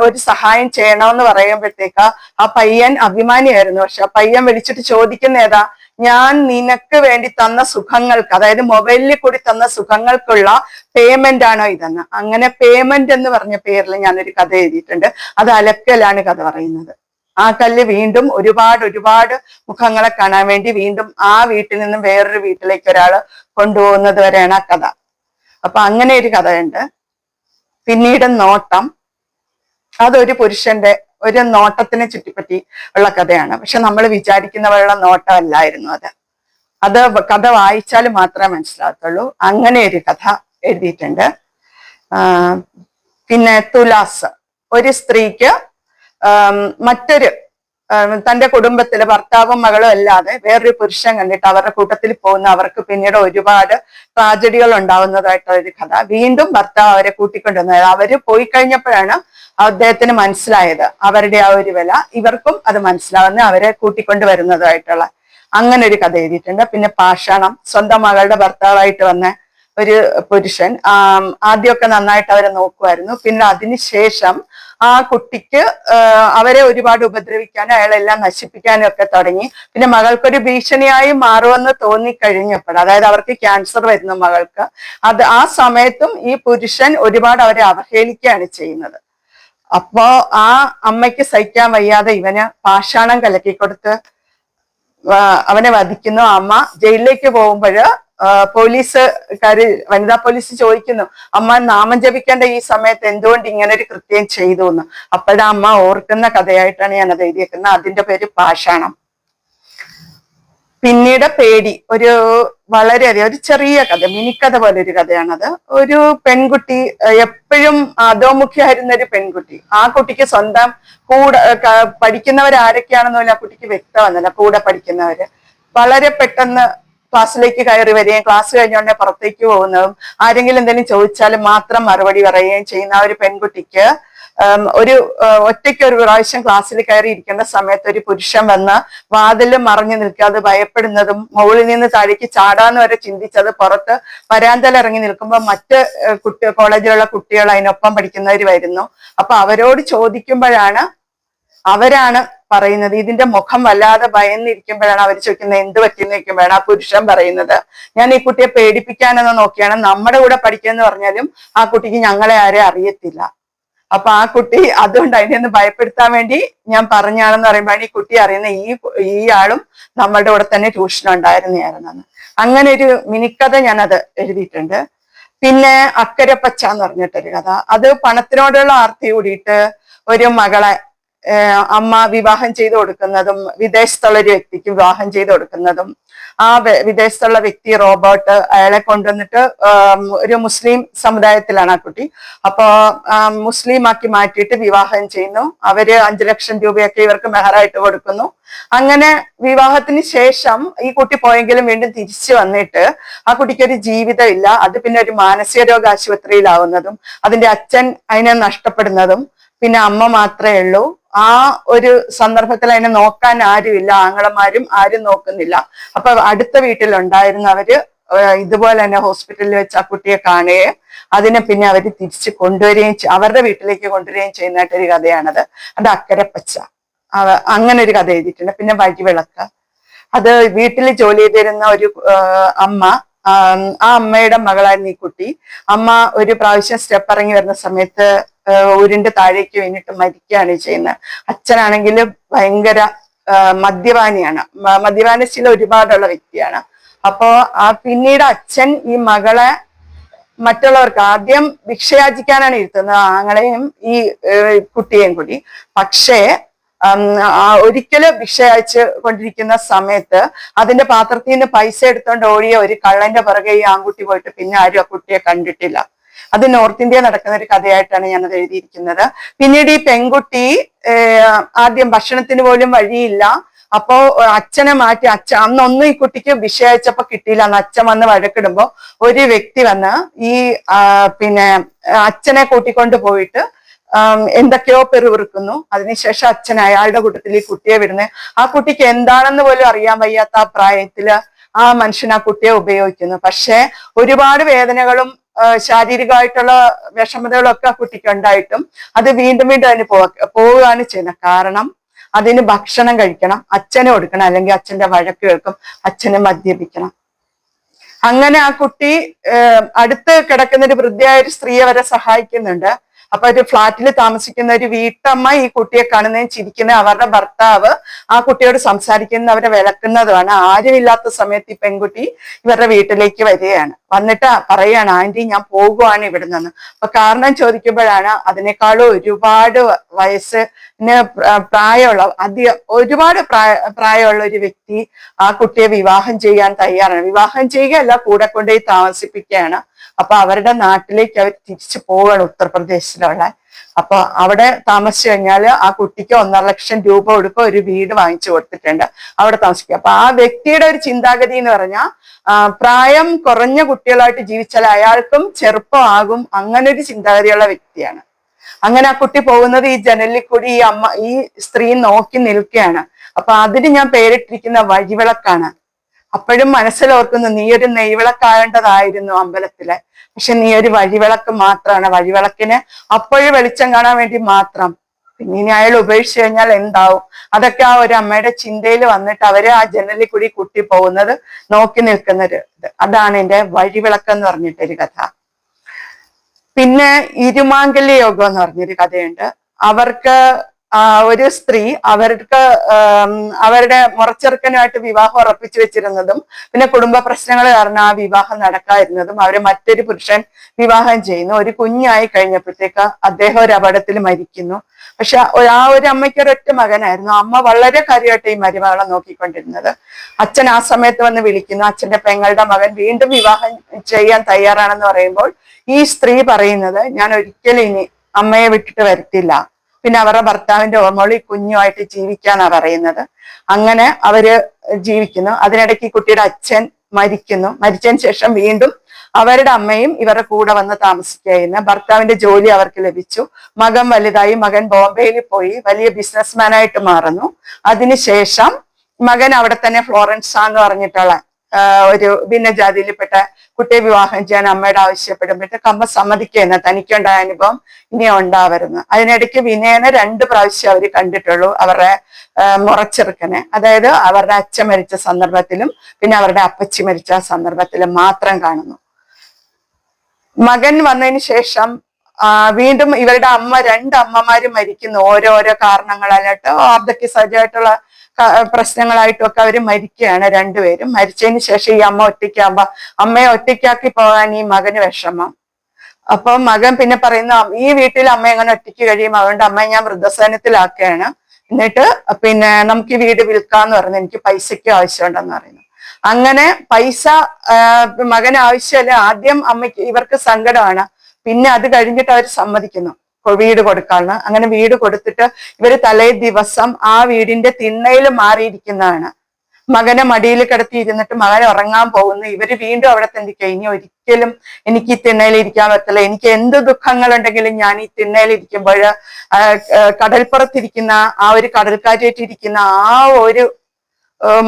ഒരു സഹായം ചെയ്യണമെന്ന് പറയുമ്പോഴത്തേക്ക് ആ പയ്യൻ അഭിമാനിയായിരുന്നു. പക്ഷെ ആ പയ്യൻ വിളിച്ചിട്ട് ചോദിക്കുന്ന ഏതാ, ഞാൻ നിനക്ക് വേണ്ടി തന്ന സുഖങ്ങൾക്ക്, അതായത് മൊബൈലിൽ കൂടി തന്ന സുഖങ്ങൾക്കുള്ള പേയ്മെന്റ് ആണോ ഇതെന്ന്. അങ്ങനെ പേയ്മെന്റ് എന്ന് പറഞ്ഞ പേരിൽ ഞാനൊരു കഥ എഴുതിയിട്ടുണ്ട്. അത് അലക്കലാണ് കഥ പറയുന്നത്. ആ കല്ല് വീണ്ടും ഒരുപാട് മുഖങ്ങളെ കാണാൻ വേണ്ടി വീണ്ടും ആ വീട്ടിൽ നിന്നും വേറൊരു വീട്ടിലേക്ക് ഒരാള് കൊണ്ടുപോകുന്നത് വരെയാണ് ആ കഥ. അപ്പൊ അങ്ങനെ ഒരു കഥയുണ്ട്. പിന്നീട് നോട്ടം, അതൊരു പുരുഷന്റെ ഒരു നോട്ടത്തിനെ ചുറ്റിപ്പറ്റി ഉള്ള കഥയാണ്. പക്ഷെ നമ്മൾ വിചാരിക്കുന്ന പോലുള്ള നോട്ടമല്ലായിരുന്നു അത് കഥ വായിച്ചാൽ മാത്രമേ മനസ്സിലാകത്തുള്ളൂ. അങ്ങനെ ഒരു കഥ എഴുതിയിട്ടുണ്ട്. പിന്നെ തുലാസ്, ഒരു സ്ത്രീക്ക് മറ്റൊരു തന്റെ കുടുംബത്തിലെ ഭർത്താവും മകളും അല്ലാതെ വേറൊരു പുരുഷൻ കണ്ടിട്ട് അവരുടെ കൂട്ടത്തിൽ പോകുന്ന അവർക്ക് പിന്നീട് ഒരുപാട് ട്രാജഡികൾ ഉണ്ടാവുന്നതായിട്ടുള്ള ഒരു കഥ. വീണ്ടും ഭർത്താവ് അവരെ കൂട്ടിക്കൊണ്ടുവന്നത്, അവര് പോയി കഴിഞ്ഞപ്പോഴാണ് അദ്ദേഹത്തിന് മനസ്സിലായത് അവരുടെ ആ ഒരു വില. ഇവർക്കും അത് മനസ്സിലാവുന്ന അവരെ കൂട്ടിക്കൊണ്ടുവരുന്നതായിട്ടുള്ള അങ്ങനെ ഒരു കഥ എഴുതിയിട്ടുണ്ട്. പിന്നെ പാഷാണം, സ്വന്തം മകളുടെ ഭർത്താവായിട്ട് വന്ന ഒരു പുരുഷൻ. ആദ്യമൊക്കെ നന്നായിട്ട് അവരെ നോക്കുമായിരുന്നു. പിന്നെ അതിനുശേഷം ആ കുട്ടിക്ക് അവരെ ഒരുപാട് ഉപദ്രവിക്കാനും അയാളെല്ലാം നശിപ്പിക്കാനും ഒക്കെ തുടങ്ങി. പിന്നെ മകൾക്കൊരു ഭീഷണിയായി മാറുമെന്ന് തോന്നിക്കഴിഞ്ഞപ്പോൾ, അതായത് അവർക്ക് ക്യാൻസർ വരുന്നു മകൾക്ക്, ആ സമയത്തും ഈ പുരുഷൻ ഒരുപാട് അവരെ അവഹേളിക്കുകയാണ് ചെയ്യുന്നത്. അപ്പോ ആ അമ്മയ്ക്ക് സഹിക്കാൻ വയ്യാതെ ഇവന് പാഷാണം കലക്കിക്കൊടുത്ത് അവനെ വധിക്കുന്നു. അമ്മ ജയിലിലേക്ക് പോകുമ്പോൾ പോലീസുകാര്, വനിതാ പോലീസ് ചോദിക്കുന്നു, അമ്മ നാമം ജപിക്കേണ്ട ഈ സമയത്ത് എന്തുകൊണ്ട് ഇങ്ങനെ ഒരു കൃത്യം ചെയ്തു എന്ന്. അപ്പോഴാ അമ്മ ഓർക്കുന്ന കഥയായിട്ടാണ് ഞാൻ അത് എഴുതിയേക്കുന്നത്. അതിന്റെ പേര് പാഷാണം. പിന്നീട് പേടി, വളരെയധികം ഒരു ചെറിയ കഥ, മിനിക്കഥ പോലെ ഒരു കഥയാണത്. ഒരു പെൺകുട്ടി, എപ്പോഴും അധോമുഖിയായിരുന്ന ഒരു പെൺകുട്ടി. ആ കുട്ടിക്ക് സ്വന്തം കൂടെ പഠിക്കുന്നവരാരൊക്കെയാണെന്ന് പോലും ആ കുട്ടിക്ക് വ്യക്തമല്ല. കൂടെ പഠിക്കുന്നവര് വളരെ പെട്ടെന്ന് ക്ലാസ്സിലേക്ക് കയറി വരികയും ക്ലാസ് കഴിഞ്ഞോണ്ടേ പുറത്തേക്ക് പോകുന്നതും ആരെങ്കിലും എന്തെങ്കിലും ചോദിച്ചാലും മാത്രം മറുപടി പറയുകയും ചെയ്യുന്ന ആ ഒരു പെൺകുട്ടിക്ക് ഒറ്റയ്ക്ക് ഒരു പ്രാവശ്യം ക്ലാസ്സിൽ കയറി ഇരിക്കേണ്ട സമയത്ത് ഒരു പുരുഷൻ വന്ന് വാതില് മറഞ്ഞു നിൽക്കാതെ ഭയപ്പെടുന്നതും മുകളിൽ നിന്ന് താഴേക്ക് ചാടാന്ന് വരെ ചിന്തിച്ചത് പുറത്ത് വരാന്തയിൽ ഇറങ്ങി നിൽക്കുമ്പോൾ മറ്റ് കോളേജിലുള്ള കുട്ടികൾ അതിനൊപ്പം പഠിക്കുന്നവർ വരുന്നു. അപ്പൊ അവരോട് ചോദിക്കുമ്പോഴാണ് അവരാണ് പറയുന്നത്, ഇതിന്റെ മുഖം വല്ലാതെ ഭയന്നിരിക്കുമ്പോഴാണ് അവർ ചോദിക്കുന്നത് എന്ത് പറ്റിയെന്ന് ചോദിക്കുമ്പോഴാണ് ആ പുരുഷൻ പറയുന്നത്, ഞാൻ ഈ കുട്ടിയെ പേടിപ്പിക്കാനെന്ന് നോക്കിയാണ്, നമ്മുടെ കൂടെ പഠിക്കുമെന്ന് പറഞ്ഞാലും ആ കുട്ടിക്ക് ഞങ്ങളെ ആരെ അറിയത്തില്ല. അപ്പൊ ആ കുട്ടി അതുകൊണ്ട് അതിനെ ഒന്ന് ഭയപ്പെടുത്താൻ വേണ്ടി ഞാൻ പറഞ്ഞാണെന്ന് പറയുമ്പോഴാണ് ഈ കുട്ടി അറിയുന്ന ഈ ആളും നമ്മുടെ കൂടെ തന്നെ ട്യൂഷൻ ഉണ്ടായിരുന്നായിരുന്നെന്ന്. അങ്ങനെ ഒരു മിനിക്കഥ ഞാനത് എഴുതിയിട്ടുണ്ട്. പിന്നെ അക്കരപ്പച്ച എന്ന് പറഞ്ഞിട്ടൊരു കഥ, അത് പണത്തിനോടുള്ള ആർത്തി കൂടിയിട്ട് ഒരു മകളെ അമ്മ വിവാഹം ചെയ്തു കൊടുക്കുന്നതും വിദേശത്തുള്ള ഒരു വ്യക്തിക്ക് വിവാഹം ചെയ്തു കൊടുക്കുന്നതും, ആ വിദേശത്തുള്ള വ്യക്തി റോബോട്ട് അയാളെ കൊണ്ടുവന്നിട്ട് ഒരു മുസ്ലിം സമുദായത്തിലാണ് ആ കുട്ടി. അപ്പോ മുസ്ലിം ആക്കി മാറ്റിയിട്ട് വിവാഹം ചെയ്യുന്നു. അവര് 5 ലക്ഷം രൂപയൊക്കെ ഇവർക്ക് മെഹറായിട്ട് കൊടുക്കുന്നു. അങ്ങനെ വിവാഹത്തിന് ശേഷം ഈ കുട്ടി പോയെങ്കിലും വീണ്ടും തിരിച്ചു വന്നിട്ട് ആ കുട്ടിക്ക് ഒരു ജീവിതം ഇല്ല. അത് പിന്നെ ഒരു മാനസിക രോഗ ആശുപത്രിയിലാവുന്നതും അതിന്റെ അച്ഛൻ അതിനെ നഷ്ടപ്പെടുന്നതും പിന്നെ അമ്മ മാത്രമേ ഉള്ളൂ. ആ ഒരു സന്ദർഭത്തിൽ അതിനെ നോക്കാൻ ആരുമില്ല, ആങ്ങളമാരും ആരും നോക്കുന്നില്ല. അപ്പൊ അടുത്ത വീട്ടിലുണ്ടായിരുന്നവര് ഇതുപോലെ തന്നെ ഹോസ്പിറ്റലിൽ വെച്ച് ആ കുട്ടിയെ കാണുകയും അതിനെ പിന്നെ അവര് തിരിച്ച് കൊണ്ടുവരികയും അവരുടെ വീട്ടിലേക്ക് കൊണ്ടുവരികയും ചെയ്യുന്നതായിട്ടൊരു കഥയാണത്. അത് അക്കരപ്പച്ച. അങ്ങനെ ഒരു കഥ എഴുതിയിട്ടുണ്ട്. പിന്നെ വഴിവിളക്ക്, അത് വീട്ടിൽ ജോലി ചെയ്തിരുന്ന ഒരു അമ്മ, ആ അമ്മയുടെ മകളായിരുന്നു ഈ കുട്ടി. അമ്മ ഒരു പ്രാവശ്യം സ്റ്റെപ്പ് ഇറങ്ങി വരുന്ന സമയത്ത് ഉരുണ്ട് താഴേക്ക് വീണിട്ട് മരിക്കുകയാണ് ചെയ്യുന്നത്. അച്ഛനാണെങ്കിൽ ഭയങ്കര മദ്യപാനിയാണ്, മദ്യപാനശീലം ഒരുപാടുള്ള വ്യക്തിയാണ്. അപ്പോ പിന്നീട് അച്ഛൻ ഈ മകളെ മറ്റുള്ളവർക്ക് ആദ്യം ഭിക്ഷയാചിക്കാനാണ് ഇരുത്തുന്നത്, ആങ്ങളെയും ഈ കുട്ടിയെയും കൂടി. പക്ഷേ ഒരിക്കലും ഭിക്ഷ അയച്ച് കൊണ്ടിരിക്കുന്ന സമയത്ത് അതിന്റെ പാത്രത്തിൽ നിന്ന് പൈസ എടുത്തോണ്ട് ഓടിയ ഒരു കള്ളന്റെ പുറകെ ഈ ആൺകുട്ടി പോയിട്ട് പിന്നെ ആരും ആ കുട്ടിയെ കണ്ടിട്ടില്ല. അത് നോർത്ത് ഇന്ത്യ നടക്കുന്ന ഒരു കഥയായിട്ടാണ് ഞാനത് എഴുതിയിരിക്കുന്നത്. പിന്നീട് ഈ പെൺകുട്ടി ആദ്യം ഭക്ഷണത്തിന് പോലും വഴിയില്ല. അപ്പോ അച്ഛനെ മാറ്റി, അന്നൊന്നും ഈ കുട്ടിക്ക് ഭിക്ഷ അയച്ചപ്പോ കിട്ടിയില്ല. അന്ന് അച്ഛൻ വന്ന് വഴക്കിടുമ്പോ ഒരു വ്യക്തി വന്ന് ഈ പിന്നെ അച്ഛനെ കൂട്ടിക്കൊണ്ട് പോയിട്ട് എന്തൊക്കെയോ പെറുവിറുക്കുന്നു. അതിനുശേഷം അച്ഛൻ അയാളുടെ കൂട്ടത്തിൽ ഈ കുട്ടിയെ വിടുന്നത്. ആ കുട്ടിക്ക് എന്താണെന്ന് പോലും അറിയാൻ വയ്യാത്ത ആ പ്രായത്തില് ആ മനുഷ്യൻ ആ കുട്ടിയെ ഉപയോഗിക്കുന്നു. പക്ഷെ ഒരുപാട് വേദനകളും ശാരീരികമായിട്ടുള്ള വിഷമതകളും ഒക്കെ ആ കുട്ടിക്ക് ഉണ്ടായിട്ടും അത് വീണ്ടും വീണ്ടും അതിന് പോവുകയാണ് ചെയ്യുന്നത്. കാരണം അതിന് ഭക്ഷണം കഴിക്കണം, അച്ഛന് കൊടുക്കണം, അല്ലെങ്കിൽ അച്ഛന്റെ വഴക്ക് കേൾക്കും, അച്ഛന് മദ്യപിക്കണം. അങ്ങനെ ആ കുട്ടി അടുത്ത് കിടക്കുന്ന ഒരു വൃദ്ധയായ ഒരു സ്ത്രീയെ വരെ സഹായിക്കുന്നുണ്ട്. അപ്പൊ ഒരു ഫ്ലാറ്റിൽ താമസിക്കുന്ന ഒരു വീട്ടമ്മ ഈ കുട്ടിയെ കാണുന്നതും ചിരിക്കുന്ന, അവരുടെ ഭർത്താവ് ആ കുട്ടിയോട് സംസാരിക്കുന്ന, അവരെ വിളക്കുന്നതുമാണ്. ആരുമില്ലാത്ത സമയത്ത് ഈ പെൺകുട്ടി ഇവരുടെ വീട്ടിലേക്ക് വരികയാണ്. വന്നിട്ട് പറയാണ്, ആന്റി ഞാൻ പോകുവാണ് ഇവിടെ നിന്ന്. അപ്പൊ കാരണം ചോദിക്കുമ്പോഴാണ് അതിനേക്കാളും ഒരുപാട് വയസ്സിന് പ്രായമുള്ള ഒരുപാട് പ്രായമുള്ള ഒരു വ്യക്തി ആ കുട്ടിയെ വിവാഹം ചെയ്യാൻ തയ്യാറാണ്. വിവാഹം ചെയ്യുകയല്ല, കൂടെ കൊണ്ടുപോയി താമസിപ്പിക്കുകയാണ്. അപ്പൊ അവരുടെ നാട്ടിലേക്ക് അവർ തിരിച്ചു പോവുകയാണ്, ഉത്തർപ്രദേശിലുള്ള. അപ്പൊ അവിടെ താമസിച്ചു കഴിഞ്ഞാല് ആ കുട്ടിക്ക് 1.5 ലക്ഷം രൂപ കൊടുക്കുക, ഒരു വീട് വാങ്ങിച്ചു കൊടുത്തിട്ടുണ്ട്, അവിടെ താമസിക്കുക. അപ്പൊ ആ വ്യക്തിയുടെ ഒരു ചിന്താഗതി എന്ന് പറഞ്ഞാൽ പ്രായം കുറഞ്ഞ കുട്ടികളായിട്ട് ജീവിച്ചാൽ അയാൾക്കും ചെറുപ്പമാകും, അങ്ങനെ ഒരു ചിന്താഗതിയുള്ള വ്യക്തിയാണ്. അങ്ങനെ ആ കുട്ടി പോകുന്നത് ഈ ജനലിൽ കൂടി ഈ സ്ത്രീ നോക്കി നിൽക്കുകയാണ്. അപ്പൊ അതിന് ഞാൻ പേരിട്ടിരിക്കുന്ന വഴിവിളക്കാണ്. അപ്പോഴും മനസ്സിലോർക്കുന്നു, നീ ഒരു നെയ്വിളക്കാകേണ്ടതായിരുന്നു അമ്പലത്തിലെ, പക്ഷെ നീ ഒരു വഴിവിളക്ക് മാത്രമാണ്. വഴിവിളക്കിന് അപ്പോഴും വെളിച്ചം കാണാൻ വേണ്ടി മാത്രം. പിന്നെ ഇനി അയാൾ ഉപേക്ഷിച്ചു കഴിഞ്ഞാൽ എന്താവും? അതൊക്കെ ആ ഒരു അമ്മയുടെ ചിന്തയിൽ വന്നിട്ട് അവര് ആ ജനലിൽ കൂടി കുട്ടി പോകുന്നത് നോക്കി നിൽക്കുന്നൊരു ഇത്. അതാണ് എന്റെ വഴിവിളക്ക് എന്ന് പറഞ്ഞിട്ടൊരു കഥ. പിന്നെ ഇരുമാംഗല്യ യോഗം എന്ന് പറഞ്ഞൊരു കഥയുണ്ട്. അവർക്ക് ഒരു സ്ത്രീ അവരുടെ മുറച്ചെറുക്കനുമായിട്ട് വിവാഹം ഉറപ്പിച്ചു വെച്ചിരുന്നതും പിന്നെ കുടുംബ പ്രശ്നങ്ങൾ കാരണം ആ വിവാഹം നടക്കാതിരുന്നതും അവരെ മറ്റൊരു പുരുഷൻ വിവാഹം ചെയ്യുന്നു. ഒരു കുഞ്ഞായി കഴിഞ്ഞപ്പോഴത്തേക്ക് അദ്ദേഹം ഒരു അപകടത്തിൽ മരിക്കുന്നു. പക്ഷെ ആ ഒരു അമ്മയ്ക്ക് ഒരൊറ്റ മകനായിരുന്നു. അമ്മ വളരെ കാര്യമായിട്ട് ഈ മരുമകളെ നോക്കിക്കൊണ്ടിരുന്നത്. അച്ഛൻ ആ സമയത്ത് വന്ന് വിളിക്കുന്നു, അച്ഛന്റെ പെങ്ങളുടെ മകൻ വീണ്ടും വിവാഹം ചെയ്യാൻ തയ്യാറാണെന്ന് പറയുമ്പോൾ ഈ സ്ത്രീ പറയുന്നത്, ഞാൻ ഒരിക്കലും ഇനി അമ്മയെ വിട്ടിട്ട് വരത്തില്ല, പിന്നെ അവരുടെ ഭർത്താവിന്റെ ഓർമ്മകളിൽ കുഞ്ഞുമായിട്ട് ജീവിക്കാന്നാ പറയുന്നത്. അങ്ങനെ അവര് ജീവിക്കുന്നു. അതിനിടയ്ക്ക് കുട്ടിയുടെ അച്ഛൻ മരിക്കുന്നു. മരിച്ചതിന് ശേഷം വീണ്ടും അവരുടെ അമ്മയും ഇവരുടെ കൂടെ വന്ന് താമസിക്കുകയായിരുന്നു. ഭർത്താവിന്റെ ജോലി അവർക്ക് ലഭിച്ചു. മകൻ വലുതായി. മകൻ ബോംബെയിൽ പോയി വലിയ ബിസിനസ്മാനായിട്ട് മാറുന്നു. അതിനുശേഷം മകൻ അവിടെ തന്നെ ഫ്ലോറൻസ് എന്ന് പറഞ്ഞിട്ടുള്ള ഒരു ഭിന്നജാതിയിൽപ്പെട്ട കുട്ടിയെ വിവാഹം ചെയ്യാൻ അമ്മയോട് ആവശ്യപ്പെടുമ്പോഴത്തേക്ക് അമ്മ സമ്മതിക്കുന്ന, തനിക്കുണ്ടായ അനുഭവം ഇനി ഉണ്ടാവരുന്നു. അതിനിടയ്ക്ക് വിനയനെ 2 പ്രാവശ്യം അവർ കണ്ടിട്ടുള്ളൂ, അവരുടെ മുറച്ചെറുക്കനെ. അതായത് അവരുടെ അച്ഛൻ മരിച്ച സന്ദർഭത്തിലും പിന്നെ അവരുടെ അപ്പച്ചി മരിച്ച സന്ദർഭത്തിലും മാത്രം കാണുന്നു. മകൻ വന്നതിന് ശേഷം വീണ്ടും ഇവരുടെ 2 അമ്മമാരും മരിക്കുന്നു. ഓരോരോ കാരണങ്ങളായിട്ട് വാർദ്ധക്യ സഹജമായിട്ടുള്ള പ്രശ്നങ്ങളായിട്ടൊക്കെ അവര് മരിക്കുകയാണ്. 2 പേരും. മരിച്ചതിന് ശേഷം ഈ അമ്മ ഒറ്റയ്ക്കാകുമ്പോ അമ്മയെ ഒറ്റയ്ക്കാക്കി പോകാൻ ഈ മകന് വിഷമം. അപ്പൊ മകൻ പിന്നെ പറയുന്ന, ഈ വീട്ടിൽ അമ്മ എങ്ങനെ ഒറ്റയ്ക്ക് കഴിയും, അതുകൊണ്ട് അമ്മയെ ഞാൻ വൃദ്ധസദനത്തിലാക്കുകയാണ്, എന്നിട്ട് പിന്നെ നമുക്ക് ഈ വീട് വിൽക്കാന്ന് പറഞ്ഞു, എനിക്ക് പൈസയ്ക്ക് ആവശ്യമുണ്ടെന്ന് പറയുന്നു. അങ്ങനെ പൈസ മകന് ആവശ്യമല്ല. ആദ്യം അമ്മയ്ക്ക് ഇവർക്ക് സങ്കടമാണ്, പിന്നെ അത് കഴിഞ്ഞിട്ട് അവർ സമ്മതിക്കുന്നു വീട് കൊടുക്കാന്ന്. അങ്ങനെ വീട് കൊടുത്തിട്ട് ഇവര് തലേ ദിവസം ആ വീടിന്റെ തിണ്ണയിൽ മാറിയിരിക്കുന്നതാണ്. മകനെ മടിയിൽ കിടത്തി ഇരുന്നിട്ട് മകൻ ഉറങ്ങാൻ പോകുന്നു. ഇവര് വീണ്ടും അവിടെ തന്നിക്കുക, ഇനി ഒരിക്കലും എനിക്ക് ഈ തിണ്ണയിൽ ഇരിക്കാൻ പറ്റില്ല, എനിക്ക് എന്ത് ദുഃഖങ്ങളുണ്ടെങ്കിലും ഞാൻ ഈ തിണ്ണയിൽ ഇരിക്കുമ്പോൾ കടൽപ്പുറത്തിരിക്കുന്ന ആ ഒരു കടൽക്കാറ്റേറ്റിരിക്കുന്ന ആ ഒരു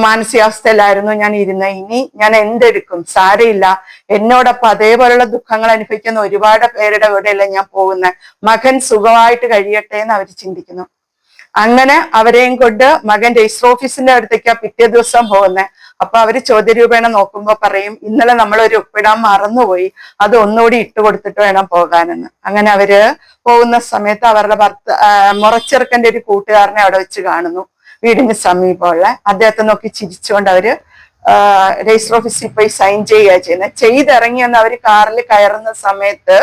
മാനസികാവസ്ഥയിലായിരുന്നു ഞാൻ ഇരുന്നത്. ഇനി ഞാൻ എന്തെടുക്കും, സാരയില്ല, എന്നോടൊപ്പം അതേപോലുള്ള ദുഃഖങ്ങൾ അനുഭവിക്കുന്ന ഒരുപാട് പേരുടെ കൂടെയല്ല ഞാൻ പോകുന്നത്, മകൻ സുഖമായിട്ട് കഴിയട്ടെ എന്ന് അവർ ചിന്തിക്കുന്നു. അങ്ങനെ അവരെയും കൊണ്ട് മകൻ രജിസ്റ്റർ ഓഫീസിന്റെ അടുത്തേക്കാ പിറ്റേ ദിവസം പോകുന്നത്. അപ്പൊ അവര് ചോദ്യരൂപേണ നോക്കുമ്പോ പറയും, ഇന്നലെ നമ്മളൊരു ഒപ്പിടാൻ മറന്നുപോയി, അത് ഒന്നുകൂടി ഇട്ട് കൊടുത്തിട്ട് വേണം പോകാനെന്ന്. അങ്ങനെ അവര് പോകുന്ന സമയത്ത് അവരുടെ മുറച്ചെറുക്കന്റെ ഒരു കൂട്ടുകാരനെ അവിടെ വെച്ച് കാണുന്നു, വീടിന് സമീപമുള്ള. അദ്ദേഹത്തെ നോക്കി ചിരിച്ചുകൊണ്ട് അവര് രജിസ്റ്റർ ഓഫീസിൽ പോയി സൈൻ ചെയ്യുക ചെയ്യുന്നത്. ചെയ്തിറങ്ങിയെന്ന് അവര് കാറിൽ കയറുന്ന സമയത്ത്